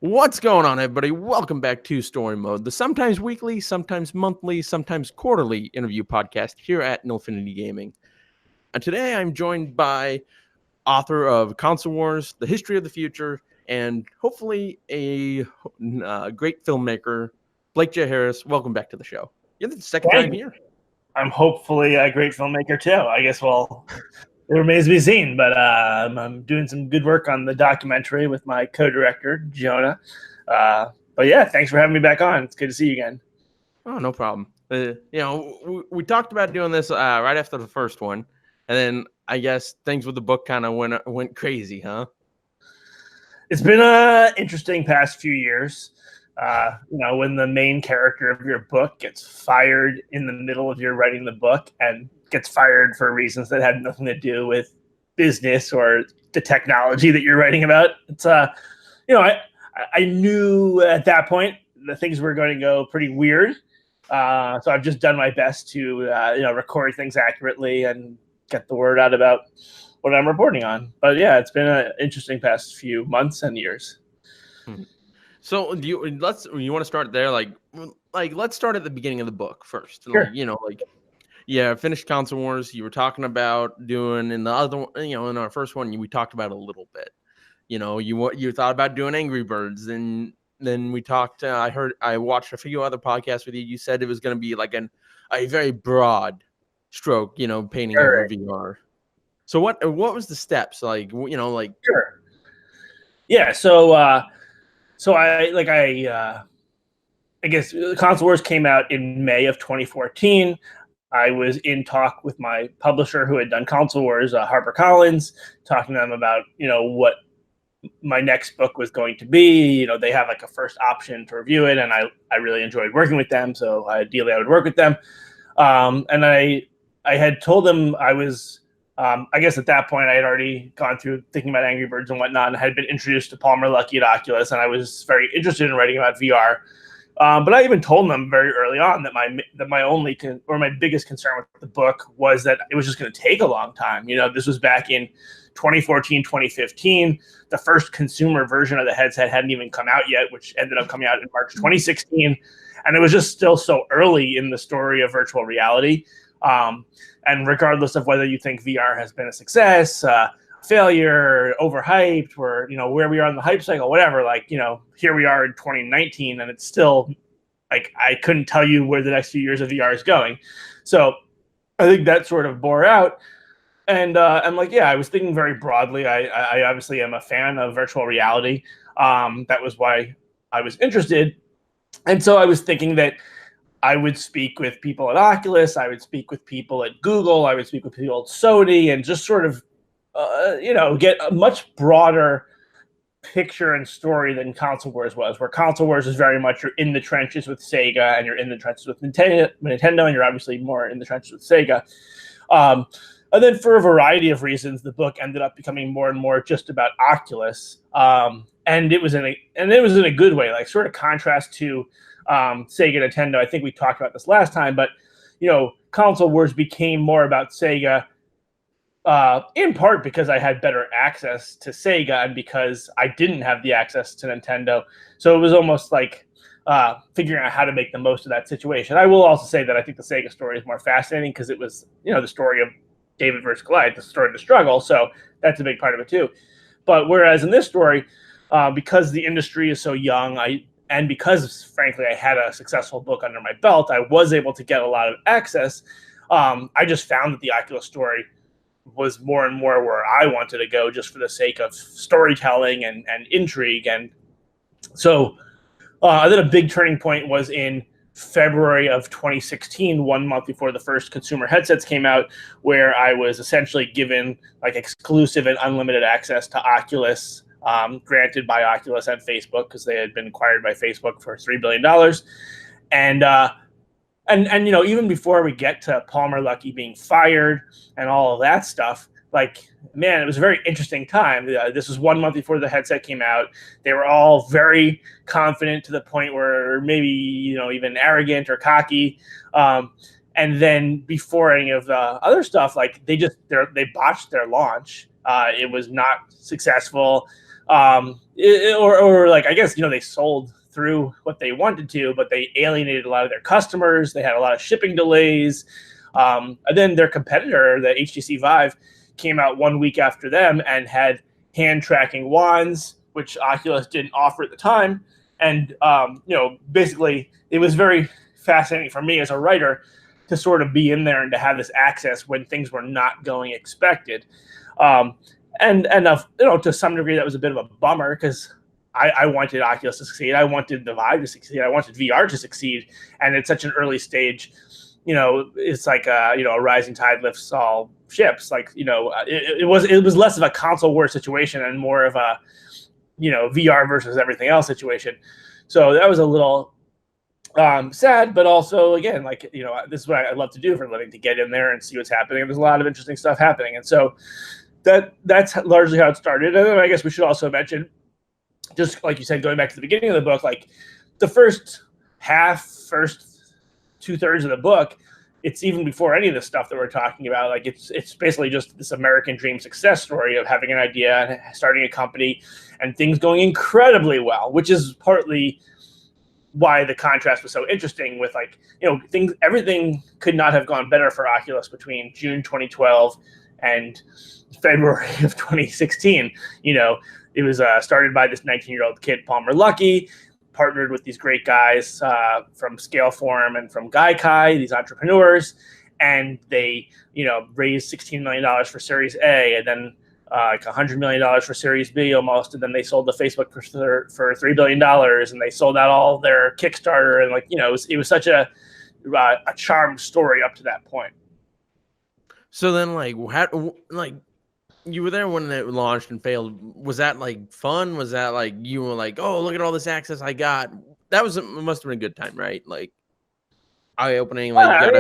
What's going on, everybody? Welcome back to Story Mode, the sometimes weekly, sometimes monthly, sometimes quarterly interview podcast here at Infinity Gaming. And today I'm joined by author of Console Wars, The History of the Future, and hopefully a great filmmaker, Blake J. Harris. Welcome back to the show. You're the second time here. I'm hopefully a great filmmaker too. I guess, it remains to be seen, but I'm doing some good work on the documentary with my co-director, Jonah. But yeah, thanks for having me back on. It's good to see you again. Oh, no problem. We talked about doing this right after the first one, and then I guess things with the book kind of went crazy, huh? It's been an interesting past few years. When the main character of your book gets fired in the middle of your writing the book and gets fired for reasons that had nothing to do with business or the technology that you're writing about. It's I knew at that point that things were going to go pretty weird. So I've just done my best to record things accurately and get the word out about what I'm reporting on. But yeah, it's been an interesting past few months and years. So you want to start there? Like let's start at the beginning of the book first. Sure. Finished Console Wars. You were talking about doing in the other one, in our first one, we talked about a little bit. You thought about doing Angry Birds, and then we talked. I watched a few other podcasts with you. You said it was going to be like a very broad stroke, painting Sure. over VR. So what was the steps like? Sure. Yeah. I guess Console Wars came out in May of 2014. I was in talk with my publisher who had done Console Wars, HarperCollins, talking to them about, what my next book was going to be. They have like a first option to review it, and I really enjoyed working with them, so ideally I would work with them. And I had told them I was, I guess at that point I had already gone through thinking about Angry Birds and whatnot, and had been introduced to Palmer Luckey at Oculus, and I was very interested in writing about VR. But I even told them very early on that my biggest concern with the book was that it was just going to take a long time. This was back in 2014, 2015. The first consumer version of the headset hadn't even come out yet, which ended up coming out in March 2016. And it was just still so early in the story of virtual reality. And regardless of whether you think VR has been a success, failure, overhyped, or where we are in the hype cycle, whatever, here we are in 2019, and it's still like I couldn't tell you where the next few years of VR is going. So I think that sort of bore out. And I was thinking very broadly. I obviously am a fan of virtual reality. That was why I was interested. And so I was thinking that I would speak with people at Oculus, I would speak with people at Google, I would speak with people at Sony, and just sort of get a much broader picture and story than Console Wars was, where Console Wars is very much you're in the trenches with Sega and you're in the trenches with Nintendo, and you're obviously more in the trenches with Sega. And then for a variety of reasons, the book ended up becoming more and more just about Oculus. And it was in a good way, like sort of contrast to Sega, Nintendo. I think we talked about this last time, but Console Wars became more about Sega, in part because I had better access to Sega and because I didn't have the access to Nintendo. So it was almost like figuring out how to make the most of that situation. I will also say that I think the Sega story is more fascinating because it was, the story of David versus Goliath, the story of the struggle. So that's a big part of it too. But whereas in this story, because the industry is so young, and because, frankly, I had a successful book under my belt, I was able to get a lot of access. I just found that the Oculus story was more and more where I wanted to go just for the sake of storytelling and intrigue. And so then a big turning point was in February of 2016, 1 month before the first consumer headsets came out, where I was essentially given like exclusive and unlimited access to Oculus, granted by Oculus and Facebook because they had been acquired by Facebook for $3 billion. And even before we get to Palmer Luckey being fired and all of that stuff, it was a very interesting time. This was 1 month before the headset came out. They were all very confident to the point where maybe, even arrogant or cocky. And then before any of the other stuff, they botched their launch. It was not successful. or like, I guess, they sold through what they wanted to, but they alienated a lot of their customers. They had a lot of shipping delays. And then their competitor, the HTC Vive, came out 1 week after them and had hand tracking wands, which Oculus didn't offer at the time. And, basically it was very fascinating for me as a writer to sort of be in there and to have this access when things were not going expected. And to some degree, that was a bit of a bummer because I wanted Oculus to succeed. I wanted the Vive to succeed. I wanted VR to succeed. And at such an early stage, it's like, a rising tide lifts all ships. Like, it was less of a console war situation and more of a, VR versus everything else situation. So that was a little sad, but also, again, like, this is what I love to do for a living, to get in there and see what's happening. And there's a lot of interesting stuff happening. And so that's largely how it started. And then I guess we should also mention, just like you said, going back to the beginning of the book, like the first 2/3 of the book, it's even before any of the stuff that we're talking about. Like it's basically just this American dream success story of having an idea and starting a company and things going incredibly well, which is partly why the contrast was so interesting with, like, everything could not have gone better for Oculus between June 2012 and February of 2016. It was started by this 19-year-old kid, Palmer Luckey, partnered with these great guys from Scaleform and from Gaikai, these entrepreneurs, and they, raised $16 million for Series A, and then like $100 million for Series B almost, and then they sold the Facebook for $3 billion, and they sold out all their Kickstarter, and, like, it was such a charmed story up to that point. So then, like, you were there when it launched and failed. Was that, like, fun? Was that, like, you were like, oh, look at all this access I got? It must have been a good time, right? Like, eye-opening. Like,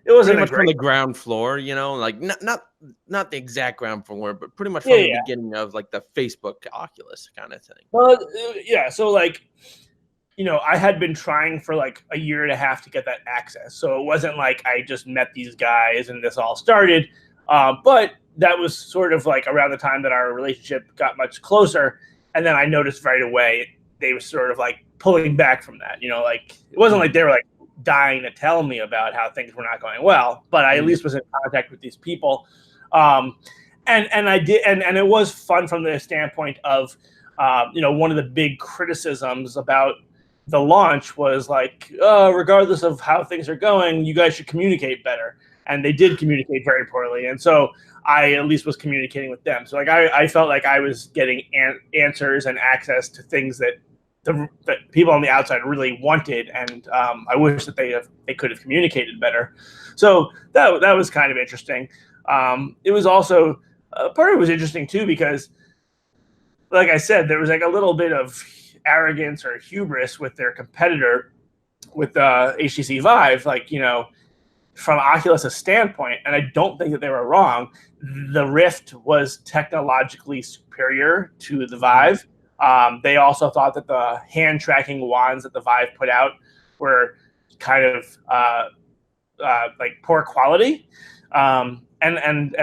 it was pretty much from the ground floor, like not the exact ground floor, but pretty much from the beginning of, like, the Facebook Oculus kind of thing. Well, yeah. So, like, I had been trying for like a year and a half to get that access. So it wasn't like I just met these guys and this all started. But that was sort of like around the time that our relationship got much closer. And then I noticed right away they were sort of like pulling back from that. Like, it wasn't like they were like dying to tell me about how things were not going well, but I at least was in contact with these people. And I did, and it was fun from the standpoint of, one of the big criticisms about the launch was like, regardless of how things are going, you guys should communicate better. And they did communicate very poorly. And so I at least was communicating with them. So, like, I felt like I was getting answers and access to things that that people on the outside really wanted. And I wish that they could have communicated better. So that was kind of interesting. It was also, part of it was interesting too, because, like I said, there was like a little bit of arrogance or hubris with their competitor, with HTC Vive, like, from Oculus's standpoint, and I don't think that they were wrong, the Rift was technologically superior to the Vive. They also thought that the hand tracking wands that the Vive put out were kind of like poor quality. And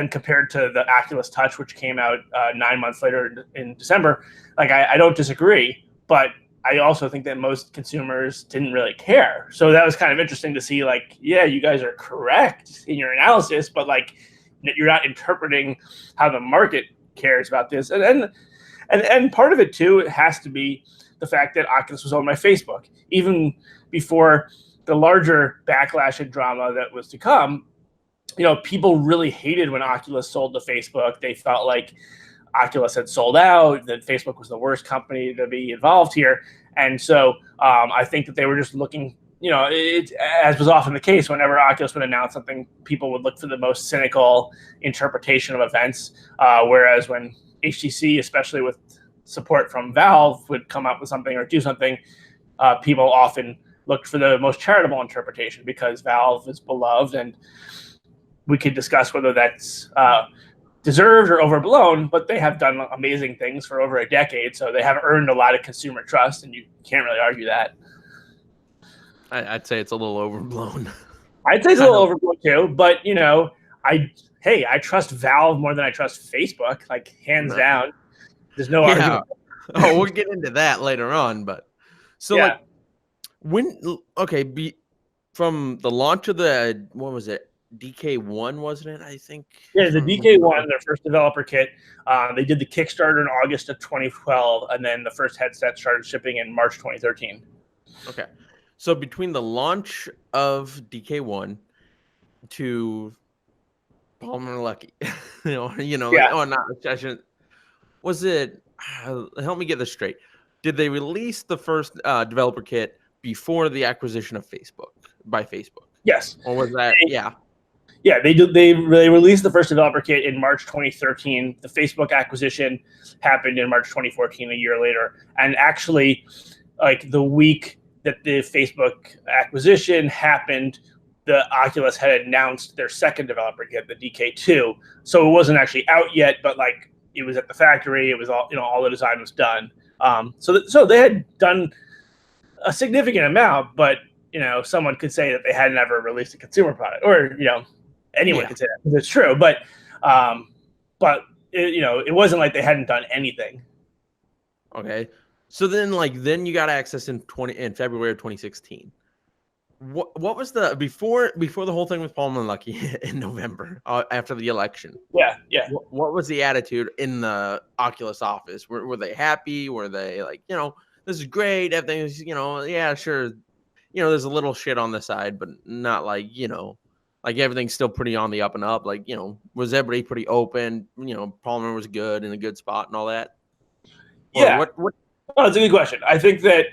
compared to the Oculus Touch, which came out 9 months later in December, like, I don't disagree, but I also think that most consumers didn't really care. So that was kind of interesting to see, like, yeah, you guys are correct in your analysis, but, like, you're not interpreting how the market cares about this. And part of it too, it has to be the fact that Oculus was owned by Facebook. Even before the larger backlash and drama that was to come, people really hated when Oculus sold to Facebook. They felt like Oculus had sold out, that Facebook was the worst company to be involved here. And so I think that they were just looking, as was often the case, whenever Oculus would announce something, people would look for the most cynical interpretation of events. Whereas when HTC, especially with support from Valve, would come up with something or do something, people often looked for the most charitable interpretation, because Valve is beloved, and we could discuss whether that's deserved or overblown, but they have done amazing things for over a decade, so they have earned a lot of consumer trust, and you can't really argue that. I'd say it's a little overblown. I'd say it's a little overblown too, but I trust Valve more than I trust Facebook, like, hands down. There's no Yeah. argument. Oh, we'll get into that later on, but so Yeah. like from the launch of the what was it? DK1, wasn't it? I think. Yeah, the From DK1, their first developer kit, they did the Kickstarter in August of 2012, and then the first headset started shipping in March 2013. Okay. So between the launch of DK1 to Palmer Lucky, Yeah. oh, not, I shouldn't, was it, help me get this straight. Did they release the first developer kit before the acquisition of by Facebook? Yes. Or was that, yeah. Yeah, they did. They released the first developer kit in March 2013. The Facebook acquisition happened in March 2014, a year later. And actually, like the week that the Facebook acquisition happened, the Oculus had announced their second developer kit, the DK2. So it wasn't actually out yet, but like it was at the factory. It was all the design was done. So they had done a significant amount, but someone could say that they had never released a consumer product, or anyone could say that because it's true. But it wasn't like they hadn't done anything. Okay. So then you got access in February of 2016. What was the before the whole thing with Palmer and Lucky in November after the election? Yeah. What was the attitude in the Oculus office? Were they happy? Were they like, this is great, everything is, yeah, sure. There's a little shit on the side, but not like, like everything's still pretty on the up and up. Like, was everybody pretty open? Palmer was good in a good spot and all that. Yeah. What? Oh, it's a good question. I think that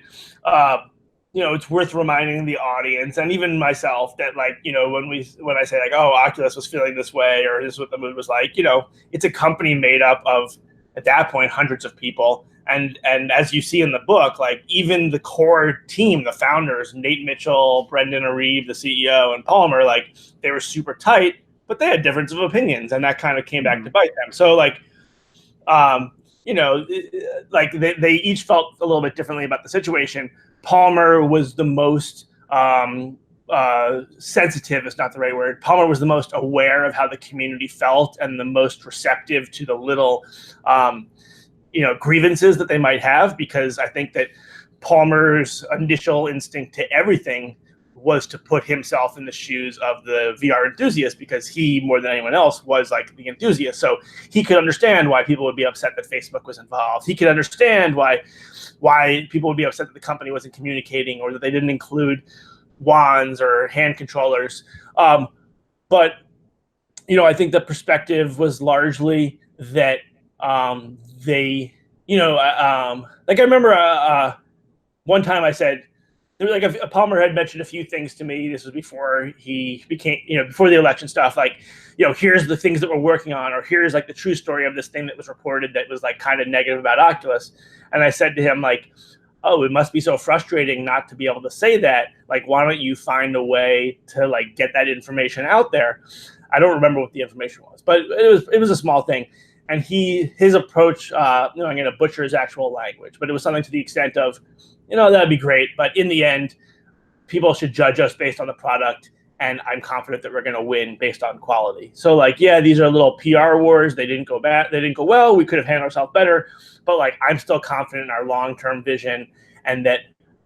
it's worth reminding the audience and even myself that when I say like, oh, Oculus was feeling this way, or this is what the mood was like, it's a company made up of, at that point, hundreds of people. And as you see in the book, like even the core team, the founders, Nate Mitchell, Brendan Areve, the CEO, and Palmer, like they were super tight, but they had difference of opinions, and that kind of came back to bite them. So like, they each felt a little bit differently about the situation. Palmer was the most sensitive, is not the right word. Palmer was the most aware of how the community felt and the most receptive to the little grievances that they might have, because I think that Palmer's initial instinct to everything was to put himself in the shoes of the VR enthusiast, because he, more than anyone else, was like the enthusiast. So he could understand why people would be upset that Facebook was involved. He could understand why people would be upset that the company wasn't communicating, or that they didn't include wands or hand controllers. But I think the perspective was largely that they, like I remember one time I said, there was like Palmer had mentioned a few things to me. This was before he became, before the election stuff. Like, here's the things that we're working on, or here's like the true story of this thing that was reported that was like kind of negative about Oculus. And I said to him like, oh, it must be so frustrating not to be able to say that. Like, why don't you find a way to like get that information out there? I don't remember what the information was, but it was a small thing. And his approach, I'm going to butcher his actual language, but it was something to the extent of, that'd be great, but in the end, people should judge us based on the product, and I'm confident that we're going to win based on quality. So, like, yeah, these are little PR wars. They didn't go bad. They didn't go well. We could have handled ourselves better, but like, I'm still confident in our long-term vision and that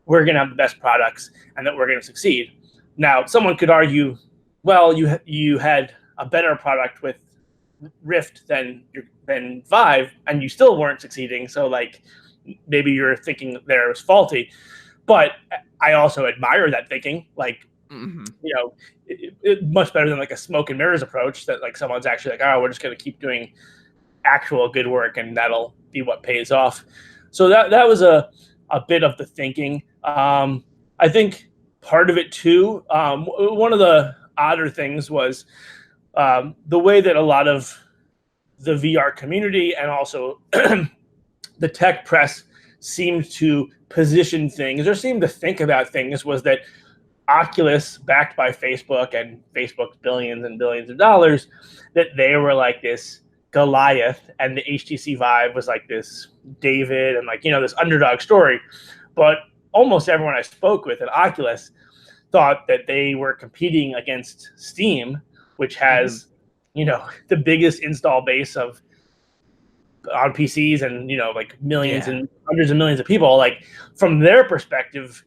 we're going to have the best products and that we're going to succeed. Now, someone could argue, well, you had a better product with Rift than Vive, and you still weren't succeeding. So, like, maybe your thinking there was faulty, but I also admire that thinking. Like, much better than like a smoke and mirrors approach that like someone's actually like, oh, we're just going to keep doing actual good work and that'll be what pays off. So that was a bit of the thinking. I think part of it too, one of the odder things was the way that a lot of the VR community and also the tech press seemed to position things or seemed to think about things was that Oculus, backed by Facebook and Facebook's billions and billions of dollars, that they were like this Goliath, and the HTC Vive was like this David and like, this underdog story. But almost everyone I spoke with at Oculus thought that they were competing against Steam, which has, the biggest install base of on PCs and, like millions Yeah. and hundreds of millions of people, like from their perspective,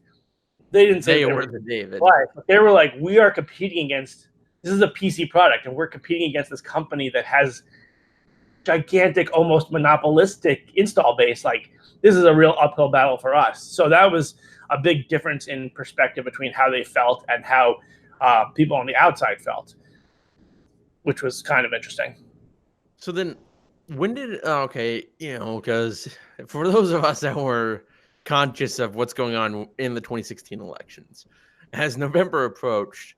they didn't say They they were were the David. but they were like, we are competing against, this is a PC product and we're competing against this company that has gigantic, almost monopolistic install base. Like, this is a real uphill battle for us. So that was a big difference in perspective between how they felt and how people on the outside felt, which was kind of interesting. So then, when did because for those of us that were conscious of what's going on in the 2016 elections, as November approached,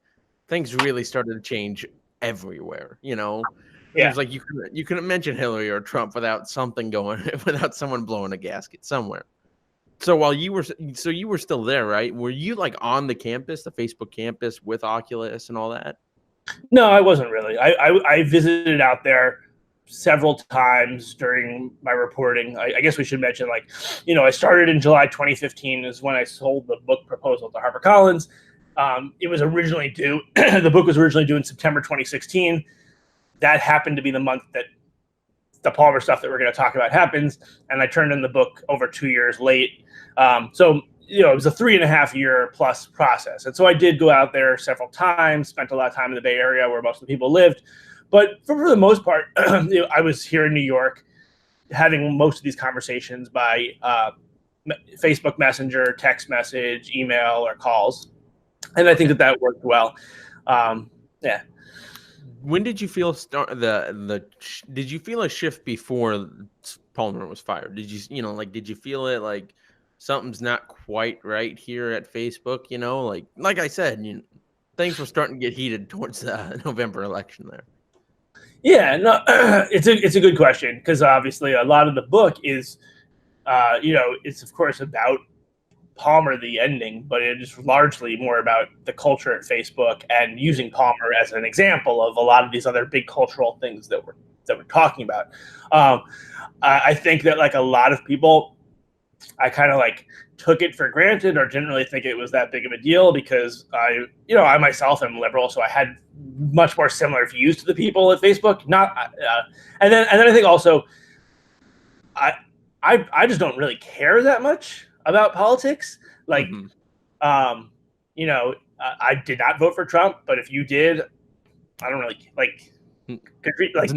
things really started to change everywhere. Yeah. There's like you couldn't mention Hillary or Trump without something going, without someone blowing a gasket somewhere. So you were still there, right? Were you like on the campus, the Facebook campus with Oculus and all that? No, I wasn't really. I visited out there several times during my reporting. I guess we should mention, like, I started in July 2015 is when I sold the book proposal to HarperCollins. It was originally due, the book was originally due in September 2016. That happened to be the month that the Palmer stuff that we're going to talk about happens. And I turned in the book over 2 years late. So it was a 3.5 year plus process. And so I did go out there several times, spent a lot of time in the Bay Area where most of the people lived. But for the most part, I was here in New York having most of these conversations by Facebook Messenger, text message, email, or calls. And I think that worked well. Yeah. When did you feel did you feel a shift before Palmer was fired? Did did you feel it like something's not quite right here at Facebook? Like I said, things were starting to get heated towards the November election there. Yeah, no, it's a good question, because obviously a lot of the book is, it's of course about Palmer, the ending, but it is largely more about the culture at Facebook and using Palmer as an example of a lot of these other big cultural things that we're talking about. I think that, like a lot of people, I kind of like took it for granted or didn't really think it was that big of a deal, because I myself am liberal, so I had much more similar views to the people at Facebook. And then I think also I just don't really care that much about politics. Like, I did not vote for Trump, but if you did, I don't really like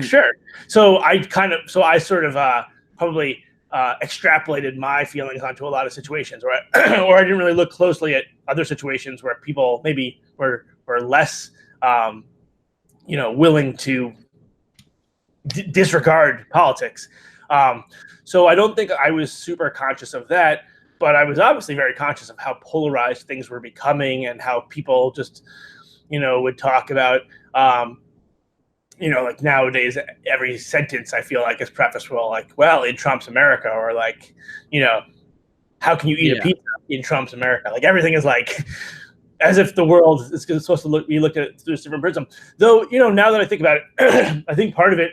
sure. So I sort of probably extrapolated my feelings onto a lot of situations, or I didn't really look closely at other situations where people maybe were less willing to disregard politics. So I don't think I was super conscious of that, but I was obviously very conscious of how polarized things were becoming and how people just, would talk about, like nowadays, every sentence I feel like is prefaced with, like, well, in Trump's America, or like, how can you eat a pizza in Trump's America? Like, everything is like, as if the world is supposed to be looked at through a different prism. Though, now that I think about it, I think part of it,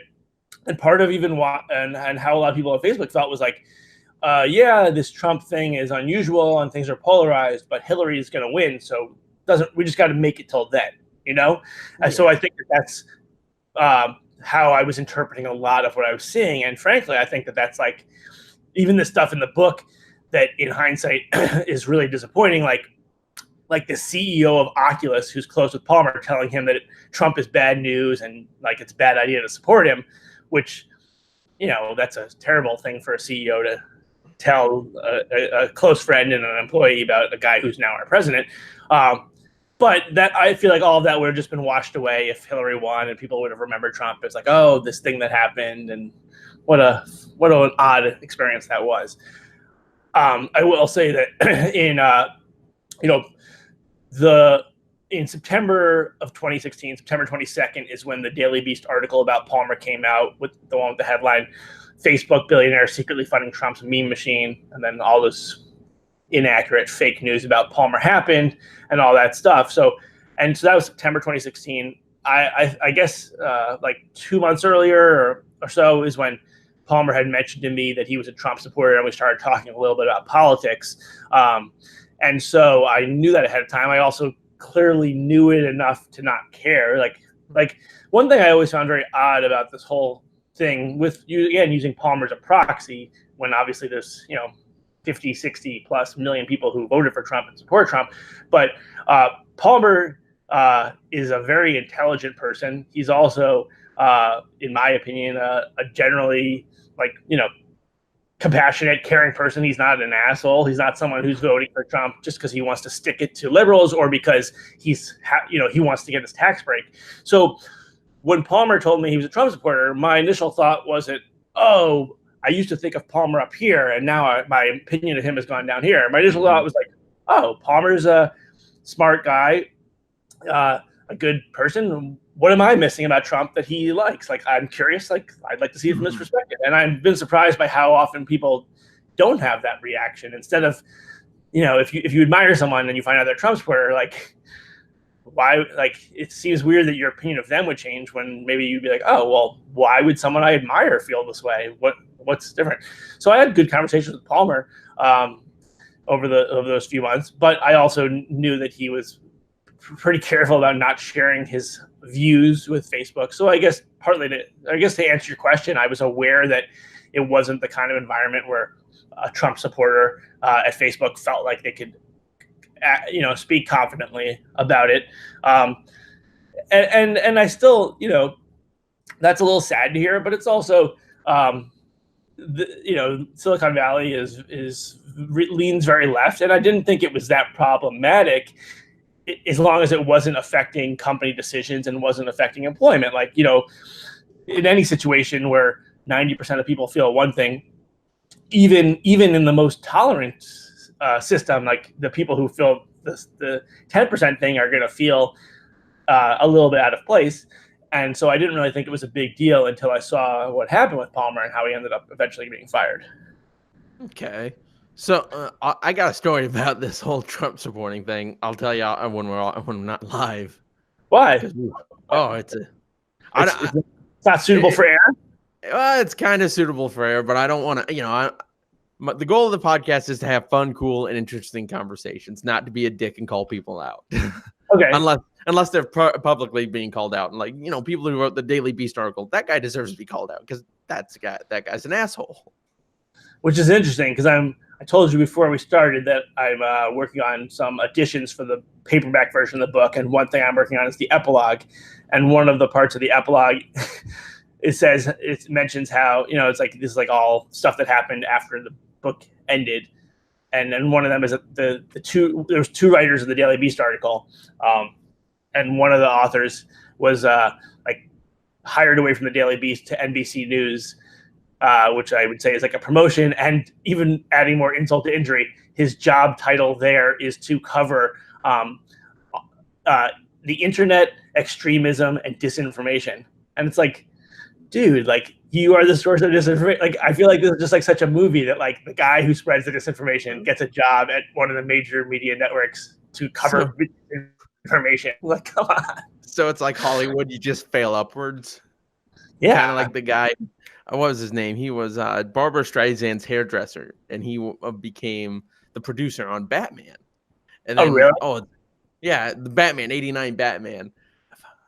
and part of even and how a lot of people on Facebook felt, was like, this Trump thing is unusual and things are polarized, but Hillary is going to win, so we just got to make it till then, And so I think that's how I was interpreting a lot of what I was seeing. And frankly, I think that's like, even the stuff in the book that in hindsight is really disappointing, like the CEO of Oculus, who's close with Palmer, telling him that Trump is bad news and like it's a bad idea to support him, which, that's a terrible thing for a CEO to tell a close friend and an employee about a guy who's now our president. But that, I feel like all of that would have just been washed away if Hillary won, and people would have remembered Trump as like, oh, this thing that happened, and what an odd experience that was. I will say that in September of 2016, September 22nd, is when the Daily Beast article about Palmer came out, with the one with the headline, "Facebook billionaire secretly funding Trump's meme machine," and then all this inaccurate fake news about Palmer happened and all that stuff. So that was September 2016. I guess like 2 months earlier or so is when Palmer had mentioned to me that he was a Trump supporter, and we started talking a little bit about politics. And so I knew that ahead of time. I also clearly knew it enough to not care. Like one thing I always found very odd about this whole thing with you again using Palmer as a proxy when obviously there's 50, 60 plus million people who voted for Trump and support Trump. But Palmer is a very intelligent person. He's also, in my opinion, a generally compassionate, caring person. He's not an asshole. He's not someone who's voting for Trump just because he wants to stick it to liberals or because he wants to get his tax break. So when Palmer told me he was a Trump supporter, my initial thought wasn't, oh, I used to think of Palmer up here, and now my opinion of him has gone down here. My initial thought was like, oh, Palmer's a smart guy, a good person. What am I missing about Trump that he likes? Like, I'm curious. Like, I'd like to see it from his perspective. And I've been surprised by how often people don't have that reaction. Instead of, if you admire someone and you find out they're a Trump supporter, like, why? Like, it seems weird that your opinion of them would change when maybe you'd be like, oh, well, why would someone I admire feel this way? What's different? So I had good conversations with Palmer over those few months, but I also knew that he was pretty careful about not sharing his views with Facebook. So I guess to answer your question, I was aware that it wasn't the kind of environment where a Trump supporter at Facebook felt like they could, speak confidently about it. And I still, that's a little sad to hear, but it's also, Silicon Valley leans very left, and I didn't think it was that problematic as long as it wasn't affecting company decisions and wasn't affecting employment. Like, in any situation where 90% of people feel one thing, even in the most tolerant system, like the people who feel the 10% thing are going to feel a little bit out of place. And so I didn't really think it was a big deal until I saw what happened with Palmer and how he ended up eventually being fired. Okay. So I got a story about this whole Trump supporting thing. I'll tell you when I'm not live. Why? It's not suitable for air. It's kind of suitable for air, but I don't want to. The goal of the podcast is to have fun, cool, and interesting conversations, not to be a dick and call people out. Okay. Unless they're publicly being called out, and people who wrote the Daily Beast article, that guy deserves to be called out because that guy's an asshole. Which is interesting because I told you before we started that I'm working on some additions for the paperback version of the book, and one thing I'm working on is the epilogue. And one of the parts of the epilogue, it mentions how it's like this is like all stuff that happened after the book ended, and then one of them is there was two writers of the Daily Beast article, and one of the authors was hired away from the Daily Beast to NBC News. Which I would say is like a promotion, and even adding more insult to injury, his job title there is to cover the internet, extremism, and disinformation. And it's like, dude, like you are the source of disinformation. Like I feel like this is just like such a movie that like the guy who spreads the disinformation gets a job at one of the major media networks to cover information. Like, come on. So it's like Hollywood, you just fail upwards. Yeah, kind of like the guy. What was his name? He was Barbara Streisand's hairdresser, and he became the producer on Batman. And then, really? Yeah, the Batman, 89 Batman.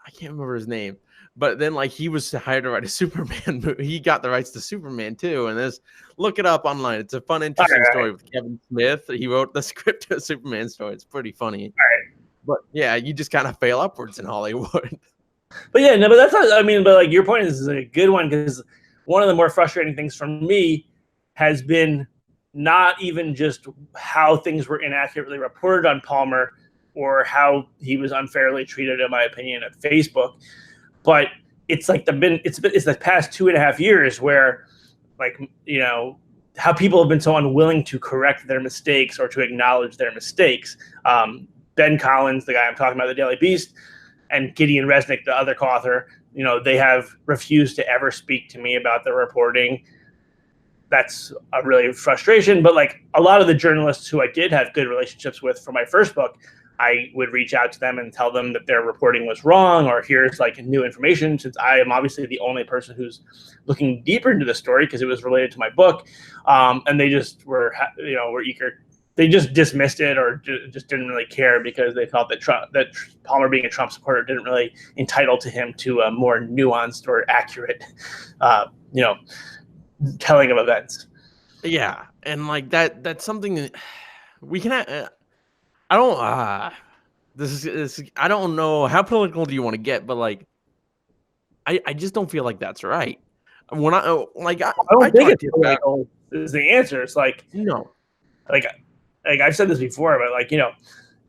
I can't remember his name. But then, he was hired to write a Superman movie. He got the rights to Superman, too. And look it up online. It's a fun, interesting story with Kevin Smith. He wrote the script to a Superman story. It's pretty funny. Right. But, yeah, you just kind of fail upwards in Hollywood. But, yeah, no, but that's not, but, your point is a good one because one of the more frustrating things for me has been not even just how things were inaccurately reported on Palmer or how he was unfairly treated, in my opinion, at Facebook, but it's the past 2.5 years where, how people have been so unwilling to correct their mistakes or to acknowledge their mistakes. Ben Collins, the guy I'm talking about, the Daily Beast, and Gideon Resnick, the other co-author, they have refused to ever speak to me about the reporting. That's a really frustration. But a lot of the journalists who I did have good relationships with for my first book, I would reach out to them and tell them that their reporting was wrong, or here's new information, since I am obviously the only person who's looking deeper into the story because it was related to my book. And they just were eager they just dismissed it or just didn't really care because they felt that Palmer being a Trump supporter didn't really entitle to him to a more nuanced or accurate, telling of events. Yeah, and like that's something that we can. I don't. This is. I don't know how political do you want to get, but like, I just don't feel like that's right. When I don't think it's political is the answer. It's like no, like I've said this before, but like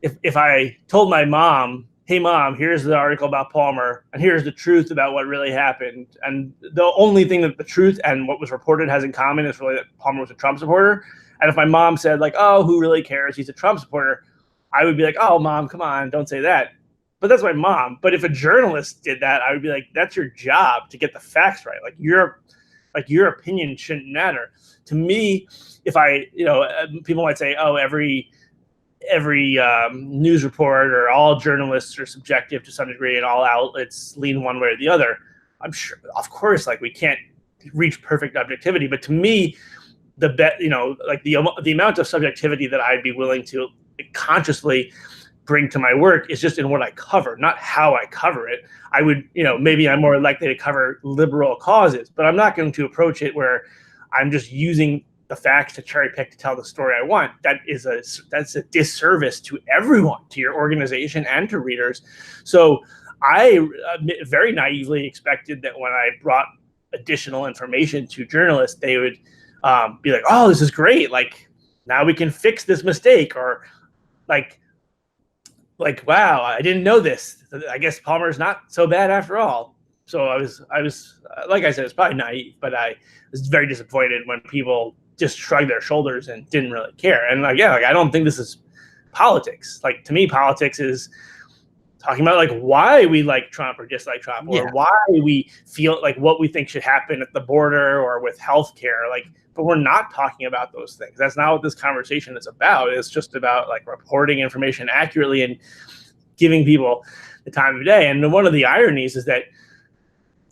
if I told my mom, hey mom, here's the article about Palmer and here's the truth about what really happened, and the only thing that the truth and what was reported has in common is really that Palmer was a Trump supporter. And if my mom said like, oh, who really cares, he's a Trump supporter, I would be like, oh mom, come on, don't say that. But that's my mom. But if a journalist did that, I would be like, that's your job to get the facts right. Like your opinion shouldn't matter to me. If people might say, oh, every news report or all journalists are subjective to some degree and all outlets lean one way or the other. I'm sure, of course, like we can't reach perfect objectivity, but to me, the amount of subjectivity that I'd be willing to consciously bring to my work is just in what I cover, not how I cover it. I would, maybe I'm more likely to cover liberal causes, but I'm not going to approach it where I'm just using the facts to cherry pick to tell the story I want. That's a disservice to everyone, to your organization and to readers. So I very naively expected that when I brought additional information to journalists, they would be like, oh, this is great. like now we can fix this mistake, or like, wow, I didn't know this. I guess Palmer's not so bad after all. So I was like I said, it's probably naive, but I was very disappointed when people just shrugged their shoulders and didn't really care. And I don't think this is politics. Like to me, politics is talking about like why we like Trump or dislike Trump, or why we feel like what we think should happen at the border or with healthcare. But we're not talking about those things. That's not what this conversation is about. It's just about like reporting information accurately and giving people the time of day. And one of the ironies is that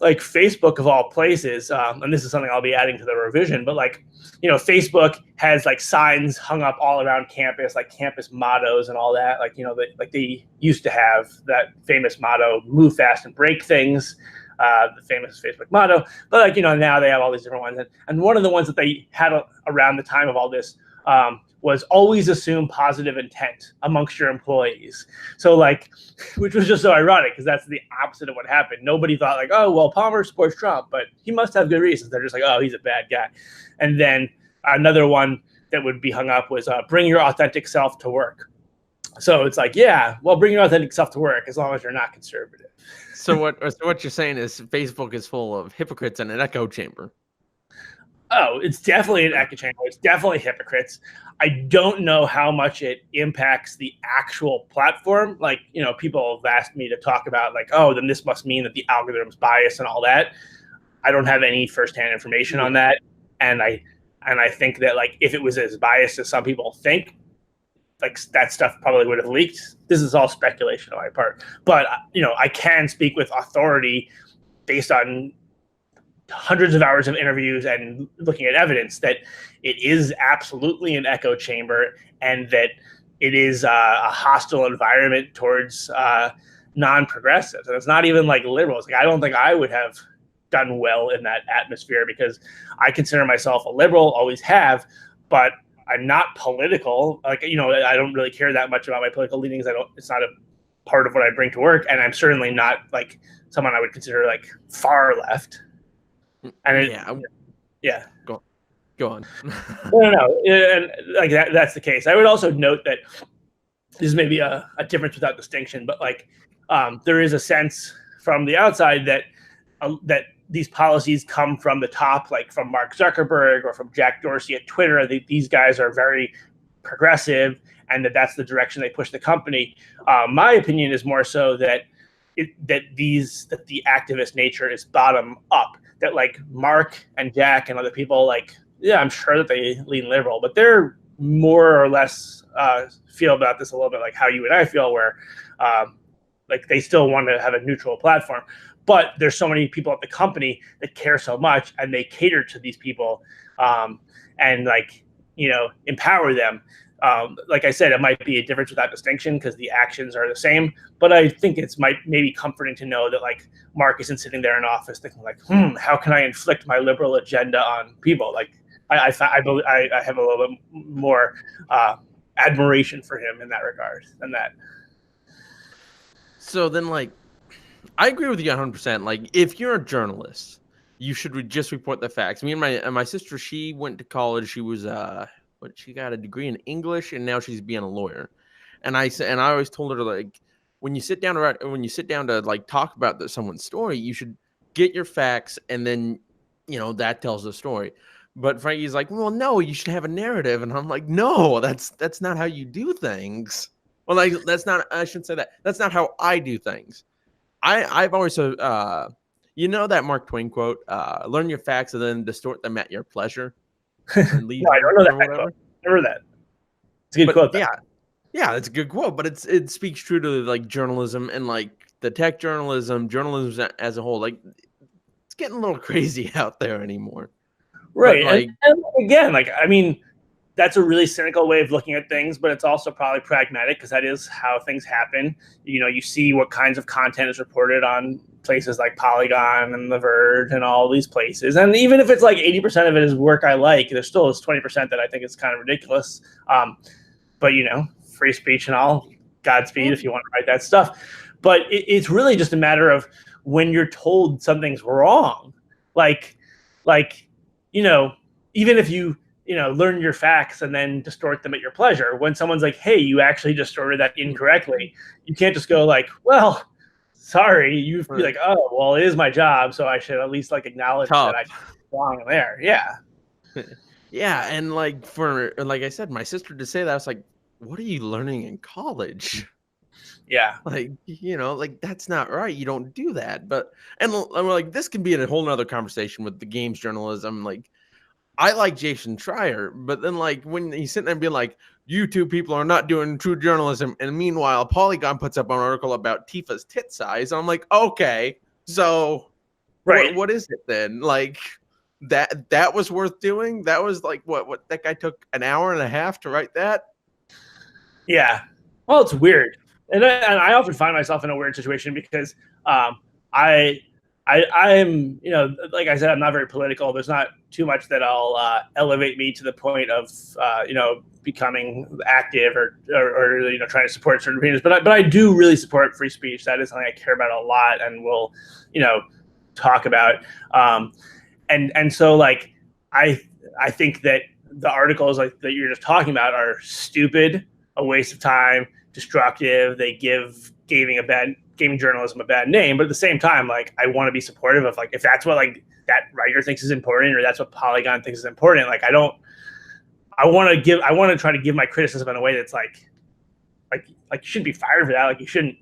like Facebook of all places, and this is something I'll be adding to the revision, but like, Facebook has like signs hung up all around campus, like campus mottos and all that. Like, they used to have that famous motto, move fast and break things. The famous Facebook motto, but now they have all these different ones. And one of the ones that they had around the time of all this was always assume positive intent amongst your employees. So which was just so ironic because that's the opposite of what happened. Nobody thought like, oh, well, Palmer supports Trump, but he must have good reasons. They're just like, oh, he's a bad guy. And then another one that would be hung up was bring your authentic self to work. So it's like, yeah, well, bring your authentic self to work as long as you're not conservative. So what you're saying is Facebook is full of hypocrites and an echo chamber. Oh, it's definitely an echo chamber. It's definitely hypocrites. I don't know how much it impacts the actual platform. Like, people have asked me to talk about like, oh, then this must mean that the algorithm's biased and all that. I don't have any firsthand information on that. And I think that like if it was as biased as some people think, like that stuff probably would have leaked. This is all speculation on my part, but I can speak with authority based on hundreds of hours of interviews and looking at evidence that it is absolutely an echo chamber and that it is a hostile environment towards non-progressives. And it's not even like liberals. Like I don't think I would have done well in that atmosphere because I consider myself a liberal, always have, but I'm not political. Like, I don't really care that much about my political leanings. It's not a part of what I bring to work. And I'm certainly not like someone I would consider like far left. And yeah. Go on. No. And like that's the case. I would also note that this may be a difference without distinction, but like there is a sense from the outside that these policies come from the top, like from Mark Zuckerberg or from Jack Dorsey at Twitter. These guys are very progressive and that's the direction they push the company. My opinion is more so that the activist nature is bottom up, that like Mark and Jack and other people, like, yeah, I'm sure that they lean liberal, but they're more or less feel about this a little bit like how you and I feel, where like they still want to have a neutral platform. But there's so many people at the company that care so much and they cater to these people and like, empower them Like I said, it might be a difference without distinction because the actions are the same. But I think it's maybe comforting to know that like Mark isn't sitting there in office thinking like, how can I inflict my liberal agenda on people? Like I have a little bit more admiration for him in that regard than that. So then, like, I agree with you 100%. Like, if you're a journalist, you should just report the facts. Me and my sister, she went to college. She was she got a degree in English, and now she's being a lawyer. And I always told her, like, when you sit down to like talk about someone's story, you should get your facts, and then that tells the story. But Frankie's like, well, no, you should have a narrative, and I'm like, no, that's not how you do things. Well, like, I shouldn't say that. That's not how I do things. I've always that Mark Twain quote, learn your facts and then distort them at your pleasure. And leave no, I don't know that quote. Never that. It's a good quote. Yeah, it's a good quote, but it speaks true to like journalism and like the tech journalism as a whole. Like, it's getting a little crazy out there anymore. Right. But, like, and again, like, I mean, that's a really cynical way of looking at things, but it's also probably pragmatic because that is how things happen. You see what kinds of content is reported on places like Polygon and The Verge and all these places. And even if it's like 80% of it is work I like, there still is 20% that I think is kind of ridiculous. But, free speech and all, Godspeed if you want to write that stuff. But it's really just a matter of when you're told something's wrong. Even if you learn your facts and then distort them at your pleasure. When someone's like, hey, you actually distorted that incorrectly, you can't just go like, well, sorry. You'd be like, oh, well, it is my job, so I should at least like acknowledge that I'm wrong there. Yeah. Yeah, and like I said, my sister to say that, I was like, what are you learning in college? Yeah. Like, like that's not right. You don't do that. And like this can be a whole nother conversation with the games journalism. Like, I like Jason Schreier, but then like when he's sitting there being like, YouTube people are not doing true journalism, and meanwhile Polygon puts up an article about Tifa's tit size, I'm like, okay, so right, what is it then? Like that was worth doing? That was like what that guy took an hour and a half to write that? Yeah. Well, it's weird, and I often find myself in a weird situation because I'm, like I said, I'm not very political. There's not too much that I'll elevate me to the point of, becoming active or trying to support certain opinions. But I do really support free speech. That is something I care about a lot and will, talk about. And so like, I think that the articles like that you're just talking about are stupid, a waste of time, destructive. They give gaming journalism a bad name, but at the same time, like, I want to be supportive of like, if that's what like that writer thinks is important or that's what Polygon thinks is important, like I want to try to give my criticism in a way that's like you shouldn't be fired for that. Like you shouldn't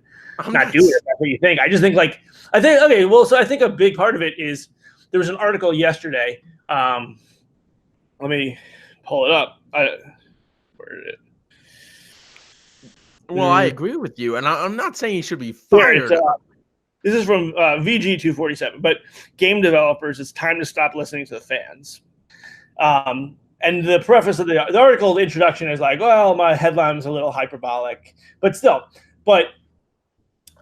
not do it if that's what you think. I just think so I think a big part of it is there was an article yesterday. Let me pull it up. Where did it? Well, I agree with you, and I'm not saying he should be fired. This is from VG247, but game developers, it's time to stop listening to the fans. And the preface of the article, the introduction is like, well, my headline was a little hyperbolic, but still. But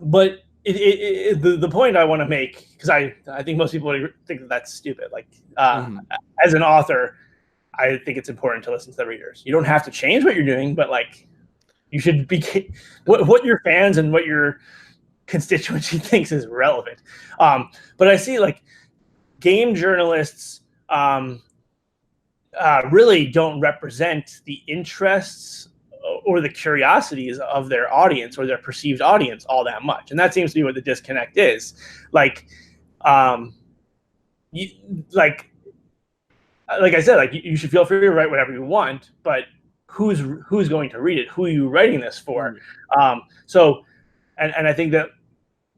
the point I want to make, because I think most people think that that's stupid. Like, as an author, I think it's important to listen to the readers. You don't have to change what you're doing, but like, you should be what your fans and what your constituency thinks is relevant. But I see like game journalists really don't represent the interests or the curiosities of their audience or their perceived audience all that much. And that seems to be what the disconnect is. Like, like I said, like you should feel free to write whatever you want, but who's going to read it? Who are you writing this for? So I think that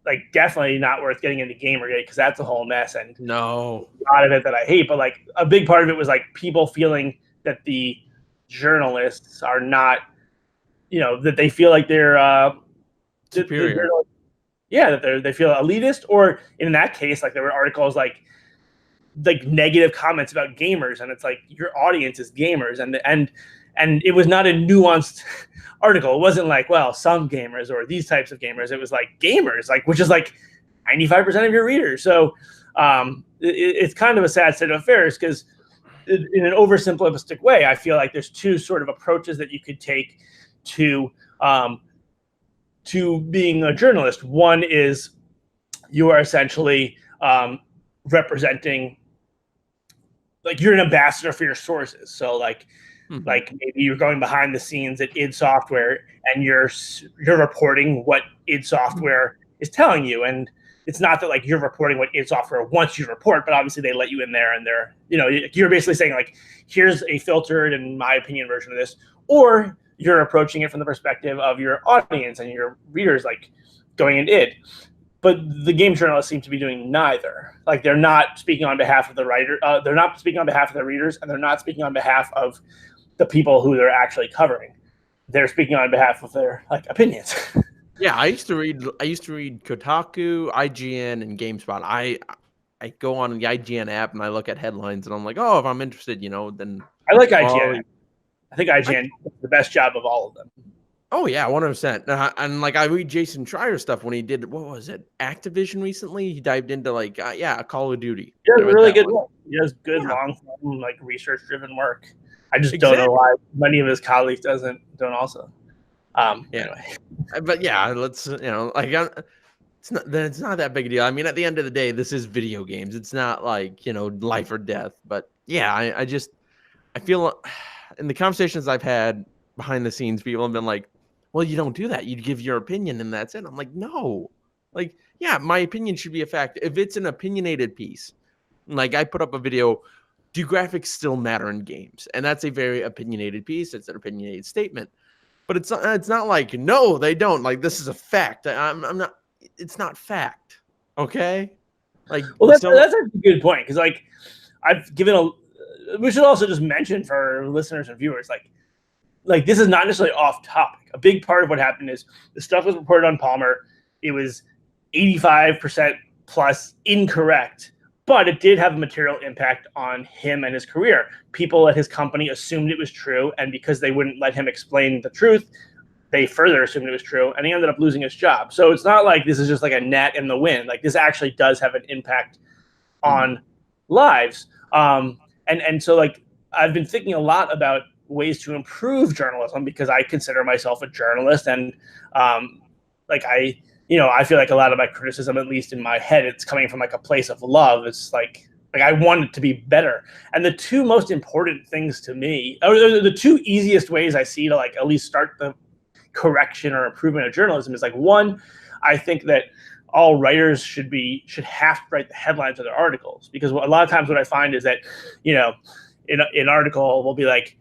like definitely not worth getting into Gamergate because that's a whole mess and no, a lot of it that I hate. But like a big part of it was like people feeling that the journalists are not, that they feel like they're superior. That they feel elitist, or in that case, like there were articles like negative comments about gamers, and it's like your audience is gamers, and And it was not a nuanced article. It wasn't like, well, some gamers or these types of gamers. It was like gamers, like, which is like 95% of your readers. So it's kind of a sad state of affairs, because in an oversimplistic way, I feel like there's two sort of approaches that you could take to being a journalist. One is you are essentially representing, like, you're an ambassador for your sources. So like maybe you're going behind the scenes at id Software and you're reporting what id Software is telling you. And it's not that like you're reporting what id Software wants you to report, but obviously they let you in there, and they're, you're basically saying like, here's a filtered, in my opinion, version of this. Or you're approaching it from the perspective of your audience and your readers, like going into id. But the game journalists seem to be doing neither. Like, they're not speaking on behalf of the writer. They're not speaking on behalf of the readers, and they're not speaking on behalf of the people who they're actually covering. They're speaking on behalf of their opinions. Yeah, I used to read Kotaku, IGN, and GameSpot. I go on the IGN app and I look at headlines, and I'm like, oh, if I'm interested, then I like IGN. I think IGN does the best job of all of them. Oh yeah, 100%. And like, I read Jason Schreier's stuff when he did, what was it, Activision recently? He dived into like Call of Duty. Yeah, really good work. He does good long form, like, research driven work. I just don't know why many of his colleagues don't also. Anyway. But yeah, let's it's not that big a deal. I mean, at the end of the day, this is video games. It's not like life or death. But yeah, I feel in the conversations I've had behind the scenes, people have been like, well, you don't do that. You give your opinion and that's it. I'm like, no. Like, yeah, my opinion should be a fact. If it's an opinionated piece, like I put up a video, do graphics still matter in games? And that's a very opinionated piece. It's an opinionated statement. But it's not like, no, they don't. Like, this is a fact. I'm not, it's not fact. Okay? Like, well, that's a good point. Because like, I've given we should also just mention for listeners and viewers, like this is not necessarily off topic. A big part of what happened is the stuff was reported on Palmer. It was 85% plus incorrect, but it did have a material impact on him and his career. People at his company assumed it was true, and because they wouldn't let him explain the truth, they further assumed it was true, and he ended up losing his job. So it's not like this is just like a net in the wind. Like, this actually does have an impact on lives. And so like, I've been thinking a lot about ways to improve journalism, because I consider myself a journalist, and I feel like a lot of my criticism, at least in my head, it's coming from like a place of love. It's like I want it to be better. And the two most important things to me, or the two easiest ways I see to like at least start the correction or improvement of journalism, is like, one, I think that all writers should have to write the headlines of their articles, because a lot of times what I find is that, in an article we'll be like,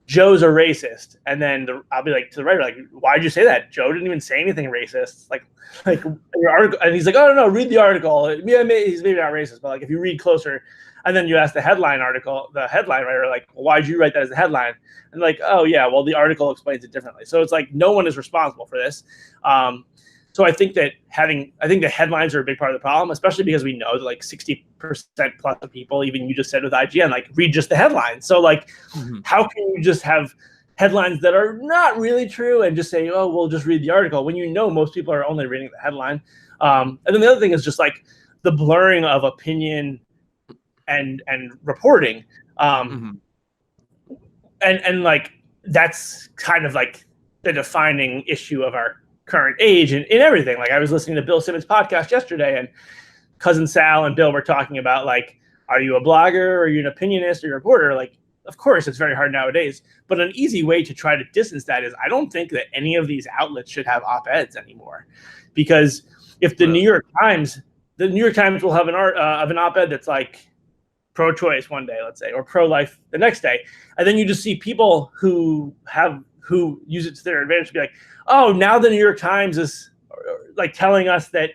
Joe's a racist, and then I'll be like to the writer, like, why'd you say that? Joe didn't even say anything racist. Like your article, and he's like, oh no, read the article. Yeah, he's maybe not racist, but like if you read closer, and then you ask the headline writer, like, well, why'd you write that as a headline? And like, oh yeah, well, the article explains it differently. So it's like, no one is responsible for this. So I think that the headlines are a big part of the problem, especially because we know that like 60% plus of people, even you just said with IGN, like read just the headlines. So like, how can you just have headlines that are not really true and just say, oh, we'll just read the article, when most people are only reading the headline. And then the other thing is just like the blurring of opinion and reporting. And like, that's kind of like the defining issue of our current age and in everything. Like, I was listening to Bill Simmons' podcast yesterday, and cousin Sal and Bill were talking about like, are you a blogger, or are you an opinionist, or you're a reporter? Like, of course it's very hard nowadays, but an easy way to try to distance that is, I don't think that any of these outlets should have op-eds anymore, because if the New York Times will have an op-ed that's like pro-choice one day, let's say, or pro-life the next day, and then you just see people who use it to their advantage to be like, oh, now the New York Times is like telling us that,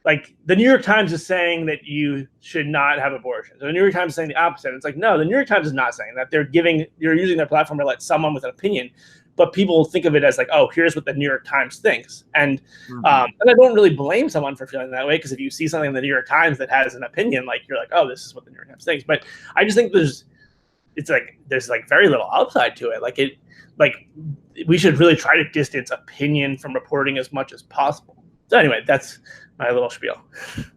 like, the New York Times is saying that you should not have abortion. So the New York Times is saying the opposite. It's like, no, the New York Times is not saying that. They're using their platform to let someone with an opinion, but people think of it as like, oh, here's what the New York Times thinks. And and I don't really blame someone for feeling that way, because if you see something in the New York Times that has an opinion, like, you're like, oh, this is what the New York Times thinks. But I just think it's like there's like very little upside to it. Like we should really try to distance opinion from reporting as much as possible. So anyway, that's my little spiel.